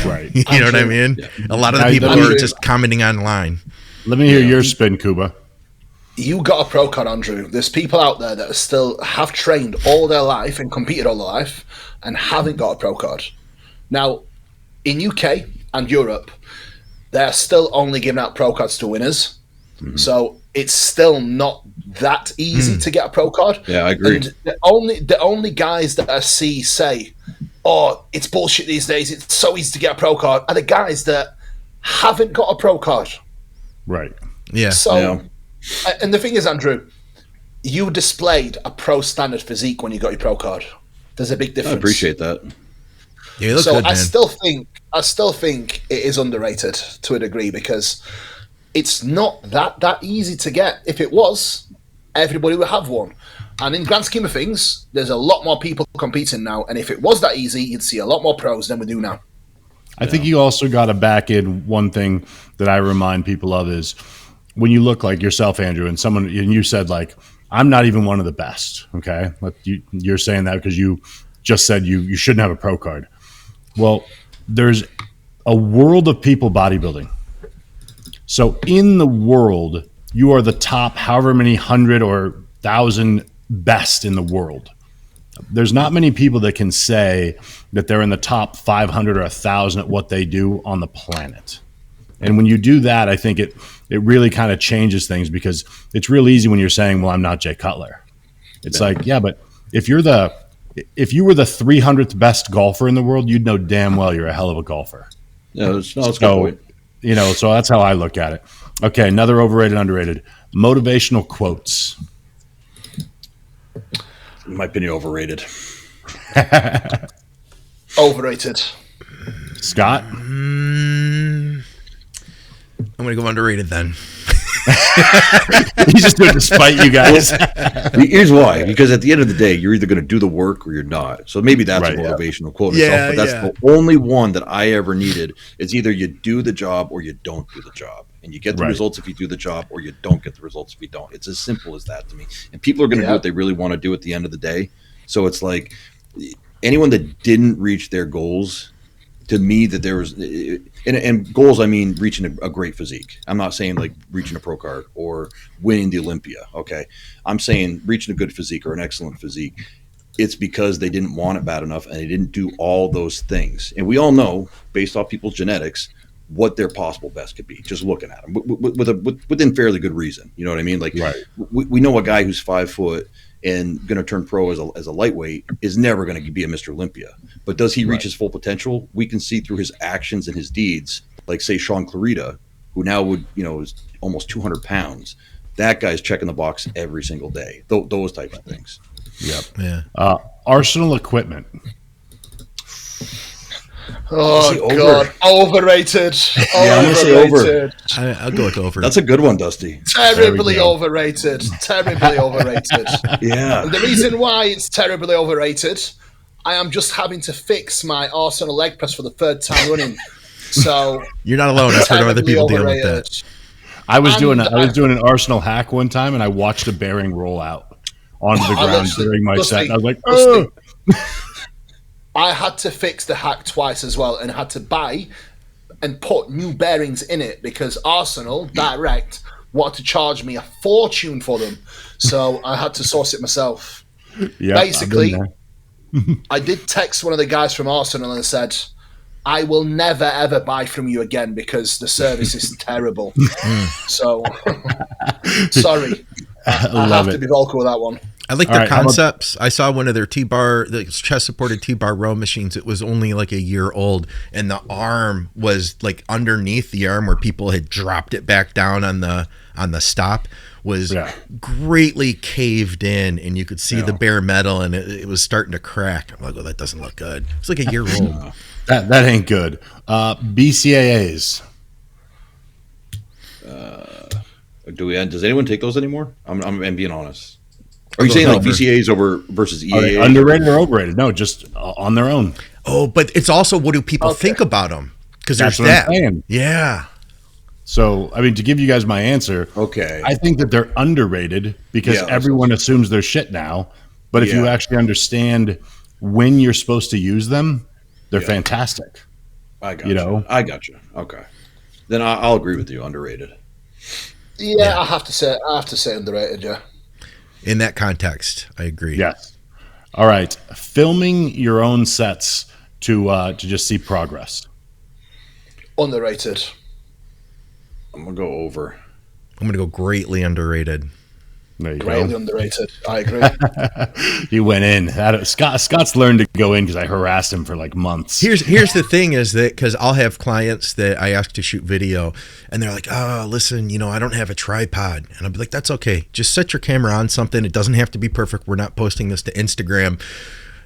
Right. You know what I mean? Yeah. A lot of the people are just commenting online. Let me hear your spin, Kuba. You got a pro card, Andrew. There's people out there that still have trained all their life and competed all their life and haven't got a pro card. Now, in UK and Europe, they're still only giving out pro cards to winners. Mm-hmm. So it's still not that easy to get a pro card. Yeah, I agree. And the only guys that I see say, oh, it's bullshit these days, it's so easy to get a pro card, are the guys that haven't got a pro card. Right. Yeah. So, and the thing is, Andrew, you displayed a pro standard physique when you got your pro card. There's a big difference. I appreciate that. Yeah, you look good, man. I still think it is underrated to a degree because it's not that easy to get. If it was, everybody would have one. And in grand scheme of things, there's a lot more people competing now. And if it was that easy, you'd see a lot more pros than we do now. I think you also got to back in one thing that I remind people of is when you look like yourself, Andrew, and you said like, I'm not even one of the best. Okay. But you're saying that because you just said you shouldn't have a pro card. Well, there's a world of people bodybuilding. So in the world, you are the top however many 100 or 1,000 best in the world. There's not many people that can say that they're in the top 500 or 1,000 at what they do on the planet. And when you do that, I think it really kind of changes things because it's real easy when you're saying, well, I'm not Jay Cutler. It's like, yeah, but if you were the 300th best golfer in the world, you'd know damn well you're a hell of a golfer. Yeah, it's a good point. So that's how I look at it. Okay, another overrated, underrated. Motivational quotes. In my opinion, overrated. Overrated. Scott? I'm going to go underrated then. He's just doing it to spite you guys. Here's why. Because at the end of the day, you're either going to do the work or you're not. So maybe that's a motivational quote itself, but that's the only one that I ever needed. It's either you do the job or you don't do the job. And you get the results if you do the job or you don't get the results if you don't. It's as simple as that to me. And people are going to do what they really want to do at the end of the day. So it's like anyone that didn't reach their goals, to me, that there was and goals, I mean reaching a great physique. I'm not saying like reaching a pro card or winning the Olympia. Okay, I'm saying reaching a good physique or an excellent physique. It's because they didn't want it bad enough and they didn't do all those things. And we all know, based off people's genetics, what their possible best could be. Just looking at them within fairly good reason. You know what I mean? Like we know a guy who's 5 foot and going to turn pro as a lightweight is never going to be a Mr. Olympia. But does he reach his full potential? We can see through his actions and his deeds, like say Sean Clarita, who now would, is almost 200 pounds. That guy's checking the box every single day. Those types of things. Yep. Yeah. Arsenal equipment. Oh God! Overrated. I'm gonna say over. I'll go with over. That's a good one, Dusty. Terribly overrated. Terribly overrated. Yeah. And the reason why it's terribly overrated, I am just having to fix my Arsenal leg press for the 3rd time running. So you're not alone. I've heard other people dealing with that. I was doing an Arsenal hack one time, and I watched a bearing roll out onto the ground during my set. And I was like, oh. I had to fix the hack twice as well and had to buy and put new bearings in it because Arsenal Direct wanted to charge me a fortune for them. So I had to source it myself. Yeah, basically, I did text one of the guys from Arsenal and said, I will never, ever buy from you again because the service is terrible. So, sorry. I have to be vocal with that one. I like their concepts. I saw one of their T-bar, the chest-supported T-bar row machines. It was only like a year old, and the arm was like underneath the arm where people had dropped it back down on the stop was greatly caved in, and you could see the bare metal, and it was starting to crack. I'm like, oh, that doesn't look good. It's like a year old. That ain't good. BCAAs. Does anyone take those anymore? I'm being honest. Are you saying like BCAAs over versus EAAs? Underrated or overrated? No, just on their own. Oh, but it's also what do people think about them? Because there's that. Yeah. So, I mean, to give you guys my answer, I think that they're underrated because everyone assumes they're shit now. But if you actually understand when you're supposed to use them, they're fantastic. I got you. I got you. Okay. Then I'll agree with you. Underrated. Yeah, I have to say underrated, yeah. In that context, I agree. Yes. All right. Filming your own sets to just see progress. Underrated. I'm going to go over. I'm going to go greatly underrated. There you Greatly go. underrated. I agree. He went in. Scott's learned to go in because I harassed him for like months. Here's the thing is that because I'll have clients that I ask to shoot video and they're like, oh, listen, I don't have a tripod. And I'll be like, that's okay. Just set your camera on something. It doesn't have to be perfect. We're not posting this to Instagram.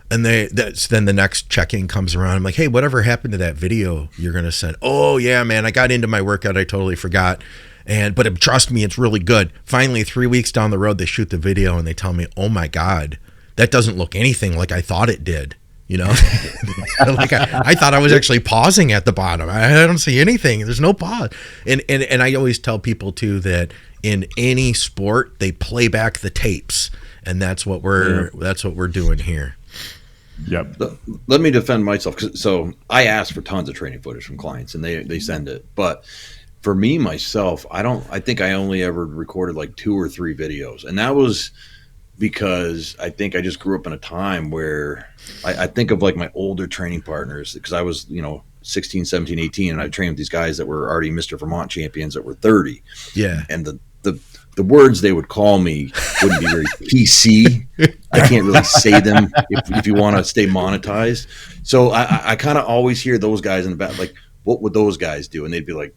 And then the next check-in comes around. I'm like, hey, whatever happened to that video you're going to send? Oh, yeah, man, I got into my workout. I totally forgot. But trust me, it's really good. Finally, 3 weeks down the road, they shoot the video and they tell me, oh my God, that doesn't look anything like I thought it did. Like I thought I was actually pausing at the bottom. I don't see anything. There's no pause. And I always tell people too that in any sport, they play back the tapes. And that's what we're doing here. Yep. Let me defend myself. So I ask for tons of training footage from clients and they send it. But for me, myself, I think I only ever recorded like 2 or 3 videos. And that was because I think I just grew up in a time where I think of like my older training partners because I was, 16, 17, 18, and I trained with these guys that were already Mr. Vermont champions that were 30. Yeah. And the words they would call me wouldn't be very PC. I can't really say them if you want to stay monetized. So I kind of always hear those guys in the back, like, what would those guys do? And they'd be like,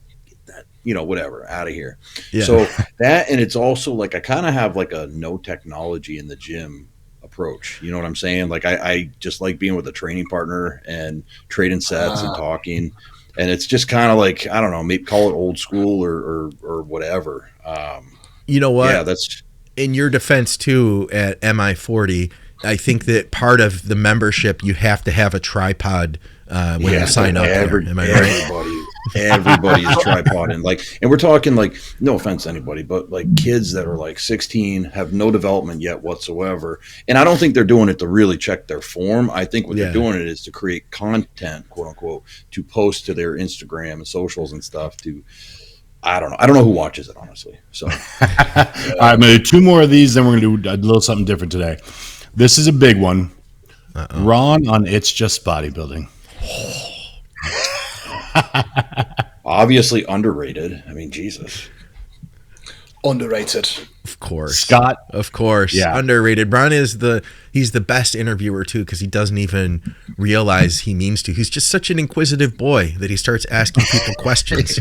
whatever, out of here. Yeah. So that, and it's also like, I kind of have like a no technology in the gym approach. You know what I'm saying? Like I just like being with a training partner and trading sets and talking. And it's just kind of like, I don't know, maybe call it old school or whatever. You know what? Yeah, that's in your defense too at MI40. I think that part of the membership, you have to have a tripod when you sign up. Am I right? Everybody is tripoding. And we're talking like, no offense to anybody, but like kids that are like 16 have no development yet whatsoever. And I don't think they're doing it to really check their form. I think what they're doing it is to create content, quote unquote, to post to their Instagram and socials and stuff I don't know. I don't know who watches it, honestly. So, all right, I'm going to do 2 more of these, then we're going to do a little something different today. This is a big one. Ron on It's Just Bodybuilding. Obviously underrated. I mean, Jesus. Underrated. Of course. Scott. Of course. Yeah. Underrated. Ron he's the best interviewer too because he doesn't even realize he means to. He's just such an inquisitive boy that he starts asking people questions,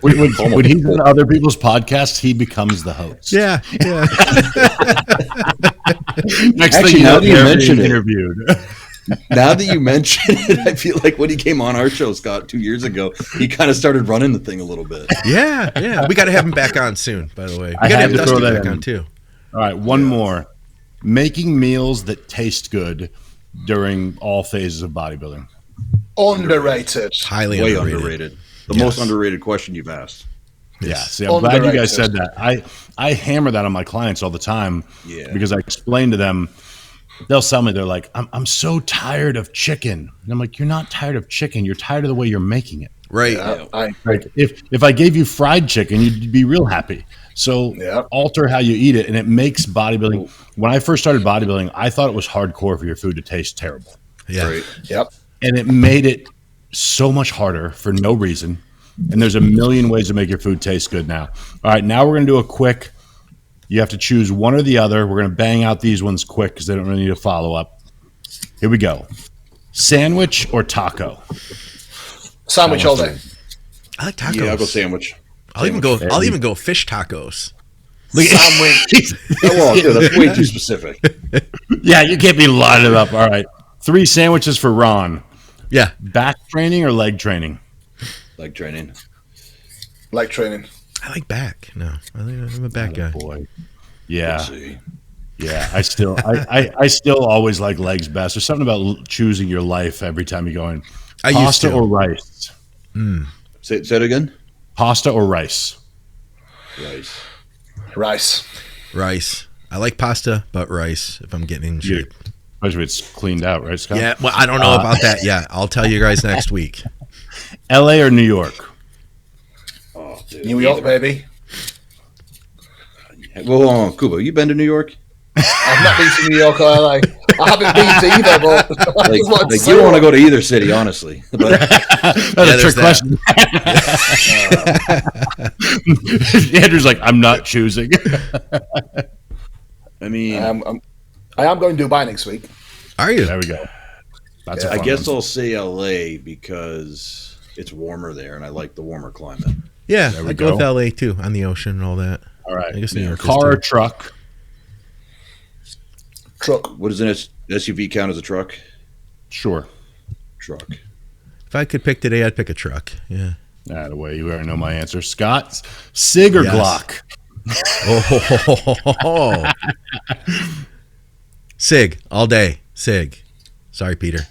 When he's on other people's podcasts, he becomes the host. Yeah. Next thing you know, you mentioned interviewed. Now that you mention it, I feel like when he came on our show, Scott, 2 years ago, he kind of started running the thing a little bit. Yeah. We got to have him back on soon, by the way. We got to have Dusty back on too. All right, one more. Making meals that taste good during all phases of bodybuilding. Underrated. Highly Way underrated. The most underrated question you've asked. Yeah, see, I'm glad you guys said that. I hammer that on my clients all the time because I explain to them. They'll tell me, they're like, I'm so tired of chicken. And I'm like, you're not tired of chicken. You're tired of the way you're making it. Right. If I gave you fried chicken, you'd be real happy. So Yep. alter how you eat it, and it makes bodybuilding. When I first started bodybuilding, I thought it was hardcore for your food to taste terrible. Yeah. Right. Yep. And it made it so much harder for no reason. And there's a million ways to make your food taste good now. All right, now we're going to do a quick. You have to choose one or the other. We're going to bang out these ones quick because they don't really need a follow-up. Here we go. Sandwich or taco? Sandwich all day. I like tacos. Yeah, I'll go sandwich. I'll even go fish tacos. Sandwich. Oh, well, dude, that's way too specific. Yeah, you can't be lining it up. All right. 3 sandwiches for Ron. Yeah. Back training or leg training? Like training. Leg training. I like back. No, I'm a back guy. Boy. Yeah. Let's see. Yeah. I still always like legs best. There's something about choosing your life every time you go in. I used Pasta to. or rice? Say it again. Pasta or rice? Rice. Rice. I like pasta, but rice if I'm getting in shape. Especially if it's cleaned out, right, Scott? Yeah, well, I don't know about that yet. I'll tell you guys next week. LA or New York? Oh, dude. New York, baby. Well, Kuba, you been to New York? I've not been to New York or LA. I haven't been to either, but I just wanted to Like say you don't want to one. go to either city, honestly. But That's a trick question. Andrew's like, I'm not choosing. I mean, I am going to Dubai next week. Are you? There we go. That's a I fun guess one. I'll say LA because it's warmer there, and I like the warmer climate. Yeah, There we I go with go. LA too, on the ocean and all that. All right. I guess New York is Car or too. truck? Truck. What does an SUV count as a truck? Sure. Truck. If I could pick today, I'd pick a truck. Yeah. That way, you already know my answer. Scott, Sig or Yes. Glock? Oh, Sig all day. Sig. Sorry, Peter.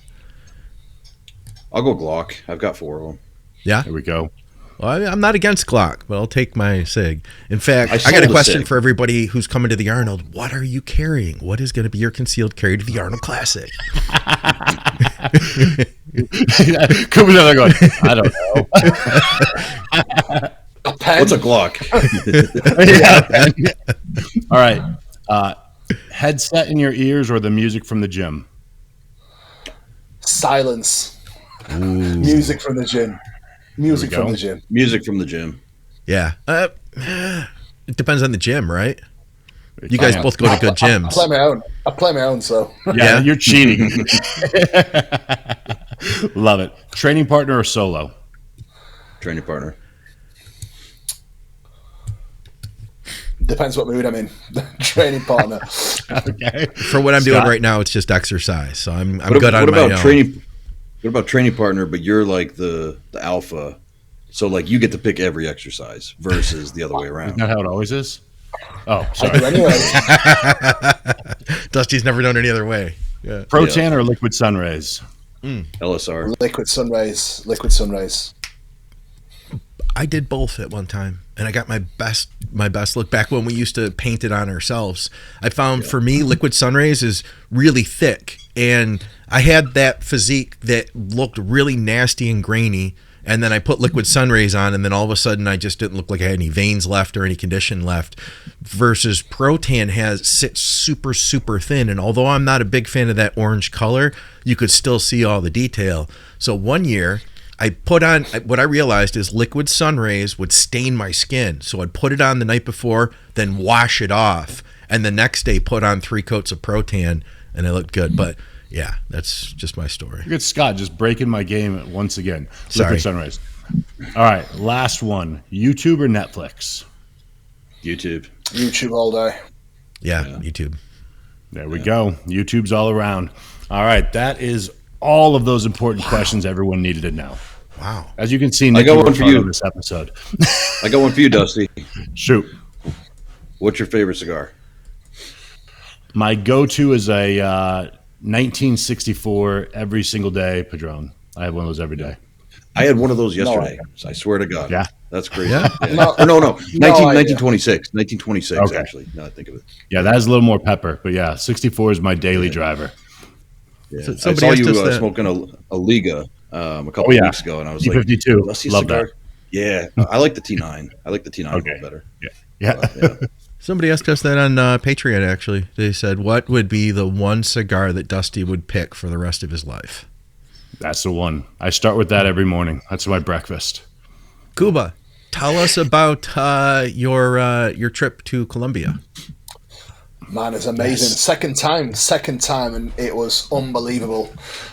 I'll go Glock. I've got 4 of them. Yeah. There we go. Well, I'm not against Glock, but I'll take my Sig. In fact, I I got sold a a question Sig. for everybody who's coming to the Arnold. What are you carrying? What is going to be your concealed carry to the Arnold Classic? Kuba's out there going, I don't know. A pen. What's a Glock? Yeah. All right. Headset in your ears or the music from the gym? Silence. Ooh. Music from the gym. Music go. from the gym. Music from the gym. Yeah. It depends on the gym, right? You guys both go to good gyms. I play my own, so. Yeah, you're cheating. Love it. Training partner or solo? Training partner. Depends what mood I'm in. Training partner. Okay. For what I'm doing Scott? right now, it's just exercise. So I'm What good on what my about own. training? What about training partner? But you're like the alpha, so like you get to pick every exercise versus the other way Isn't around. that how it always is? Oh, I sorry. do anyway. Dusty's never done any other way. Yeah. Protan or liquid sun rays? LSR. Liquid sunrays. Liquid sunrays. I did both at one time, and I got my best look back when we used to paint it on ourselves. I found for me, liquid sunrays is really thick, and I had that physique that looked really nasty and grainy. And then I put liquid sunrays on, and then all of a sudden I just didn't look like I had any veins left or any condition left. Versus Protan sits super, super thin. And although I'm not a big fan of that orange color, you could still see all the detail. So one year I put on, what I realized is liquid sunrays would stain my skin. So I'd put it on the night before, then wash it off. And the next day put on 3 coats of Protan, and it looked good. But yeah, that's just my story. Look at Scott just breaking my game once again. Sorry. Liquid sun rays. All right, last one. YouTube or Netflix? YouTube. YouTube all day. Yeah, YouTube. There we go. YouTube's all around. All right, that is all of those important questions everyone needed to know. Wow. As you can see, I Nick, got you one worked for hard you. on this episode. I got one for you, Dusty. Shoot. What's your favorite cigar? My go-to is a 1964 every single day Padron. I have one of those every day. I had one of those yesterday. I swear to God. Yeah. That's crazy. Yeah? Yeah. Or no, 1926. 1926, Okay. actually. Now I think of it. Yeah, that has a little more pepper, but yeah, 64 is my daily driver. Yeah. So I somebody saw asked you us that. smoking a Liga a couple Oh, yeah. weeks ago, and I was like, T52. "Let's see a Love cigar." that. Yeah, I like the T9. I like the T9 a Okay. little better. Yeah. Somebody asked us that on Patreon, actually. They said, what would be the one cigar that Dusty would pick for the rest of his life? That's the one. I start with that every morning. That's my breakfast. Kuba, tell us about your trip to Colombia. Man, it's amazing. Second time, and it was unbelievable.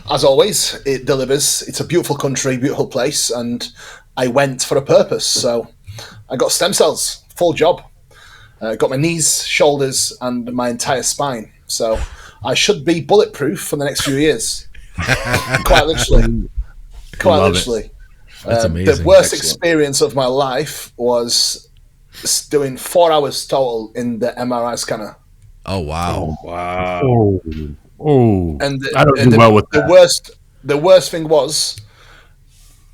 As always, it delivers. It's a beautiful country, beautiful place, and I went for a purpose. So I got stem cells, full job. Got my knees, shoulders, and my entire spine. So I should be bulletproof for the next few years. Quite literally. That's amazing. The worst experience of my life was doing 4 hours total in the MRI scanner. Oh wow! And I don't do well with that. The worst thing was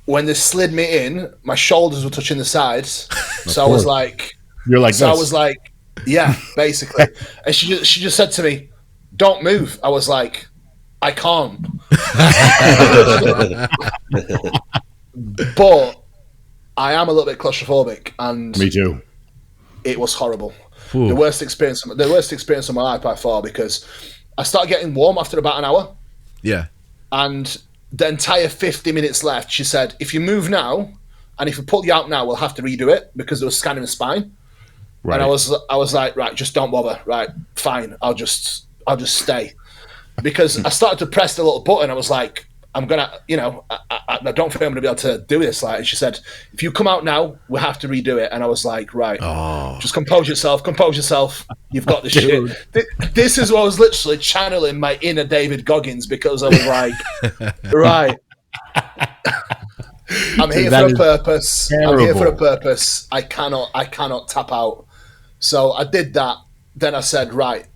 when they slid me in, my shoulders were touching the sides. So I was like, "You're like so this." I was like, yeah, basically. And she just said to me, "Don't move." I was like, I can't. But I am a little bit claustrophobic, and Me too. it was horrible. Ooh. The worst experience of my life by far, because I started getting warm after about an hour, Yeah. and the entire 50 minutes left, she said, if you move now, and if we pull you out now, we'll have to redo it, because it was scanning the spine. Right. And I was like, right, just don't bother. Right, fine, I'll just stay. Because I started to press the little button. I was like, I'm gonna, I don't think I'm gonna be able to do this. Like, and she said, if you come out now, we have to redo it. And I was like, right, just compose yourself. You've got this shit. This is what I was literally channeling my inner David Goggins, because I was like, right, I'm here for a purpose. Terrible. I'm here for a purpose. I cannot tap out. So I did that. Then I said, right,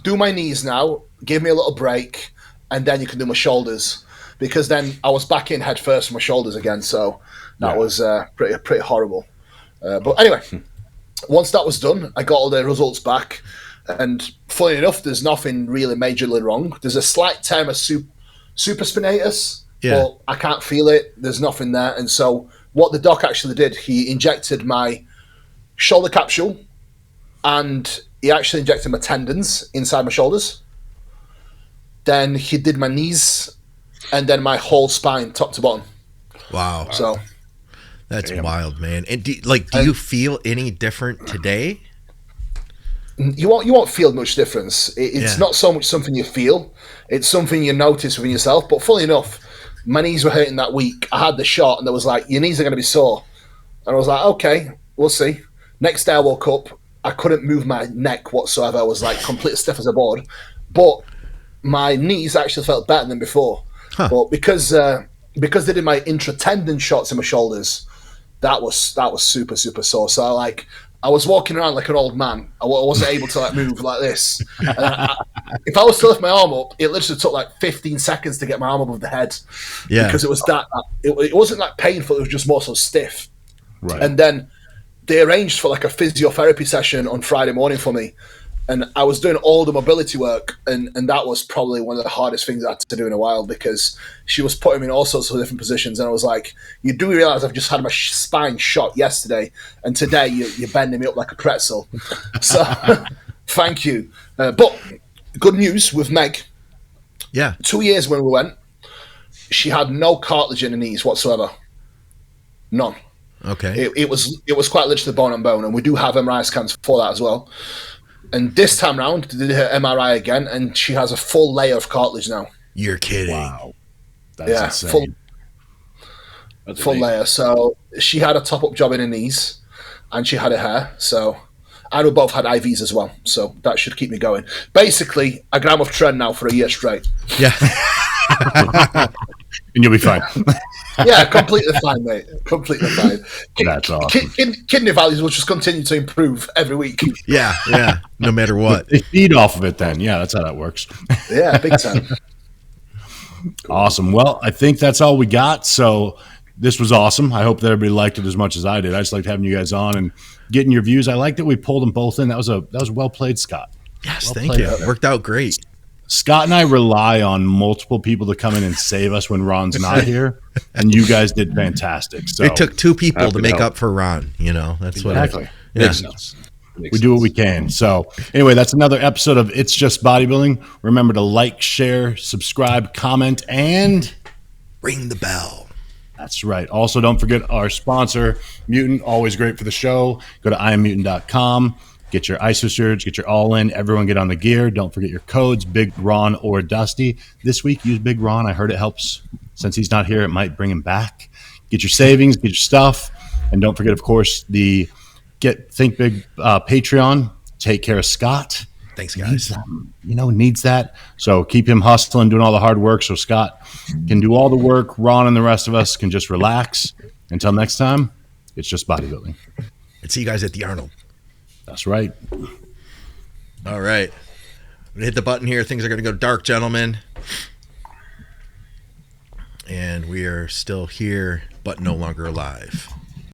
do my knees now. Give me a little break, and then you can do my shoulders. Because then I was back in head first for my shoulders again, so that was pretty horrible. But anyway, once that was done, I got all the results back, and funny enough, there's nothing really majorly wrong. There's a slight tear of supraspinatus, but I can't feel it. There's nothing there, and so what the doc actually did, he injected my shoulder capsule, and he actually injected my tendons inside my shoulders. Then he did my knees, and then my whole spine, top to bottom. Wow. So that's wild, man. And do you feel any different today? You won't feel much difference. It's not so much something you feel; it's something you notice within yourself. But funnily enough, my knees were hurting that week. I had the shot, and there was like, your knees are going to be sore, and I was like, okay, we'll see. Next day I woke up, I couldn't move my neck whatsoever. I was like completely stiff as a board, but my knees actually felt better than before. But because they did my intratendon shots in my shoulders, that was super sore. So I was walking around like an old man. I wasn't able to move like this. If I was to lift my arm up, it literally took like 15 seconds to get my arm above the head. Yeah, because it was it wasn't like painful. It was just more so stiff. Right. And then they arranged for like a physiotherapy session on Friday morning for me. And I was doing all the mobility work, and that was probably one of the hardest things I had to do in a while, because she was putting me in all sorts of different positions. And I was like, you do realize I've just had my spine shot yesterday, and today you're bending me up like a pretzel. So thank you. But good news with Meg. Yeah. 2 years when we went, she had no cartilage in her knees whatsoever. None. Okay. It was quite literally bone on bone, and we do have MRI scans for that as well. And this time round, they did her MRI again, and she has a full layer of cartilage now. You're kidding. Wow. That's insane. Full layer. So she had a top-up job in her knees, and she had her hair. So, and we both had IVs as well. So that should keep me going. Basically, a gram of trend now for a year straight. Yeah. And you'll be fine. Yeah, completely fine, mate. Completely fine. That's awesome. Kidney values will just continue to improve every week. Yeah. No matter what. They feed off of it then. Yeah, that's how that works. Yeah, big time. Awesome. Well, I think that's all we got. So this was awesome. I hope that everybody liked it as much as I did. I just liked having you guys on and getting your views. I like that we pulled them both in. That was well played, Scott. Yes, well thank you. It worked out great. Scott and I rely on multiple people to come in and save us when Ron's not here, and you guys did fantastic. So it took two people to make up for Ron. That's exactly. what. Makes sense. We do what we can. So anyway, that's another episode of It's Just Bodybuilding. Remember to like, share, subscribe, comment, and ring the bell. That's right. Also, don't forget our sponsor, Mutant, always great for the show. Go to IamMutant.com. Get your IsoSurge, get your all-in. Everyone get on the gear. Don't forget your codes, Big Ron or Dusty. This week, use Big Ron. I heard it helps. Since he's not here, it might bring him back. Get your savings, get your stuff. And don't forget, of course, the Think Big Patreon. Take care of Scott. Thanks, guys. Needs that. So keep him hustling, doing all the hard work so Scott can do all the work. Ron and the rest of us can just relax. Until next time, it's just bodybuilding. And see you guys at the Arnold. That's right. All right. I'm going to hit the button here. Things are going to go dark, gentlemen. And we are still here, but no longer alive.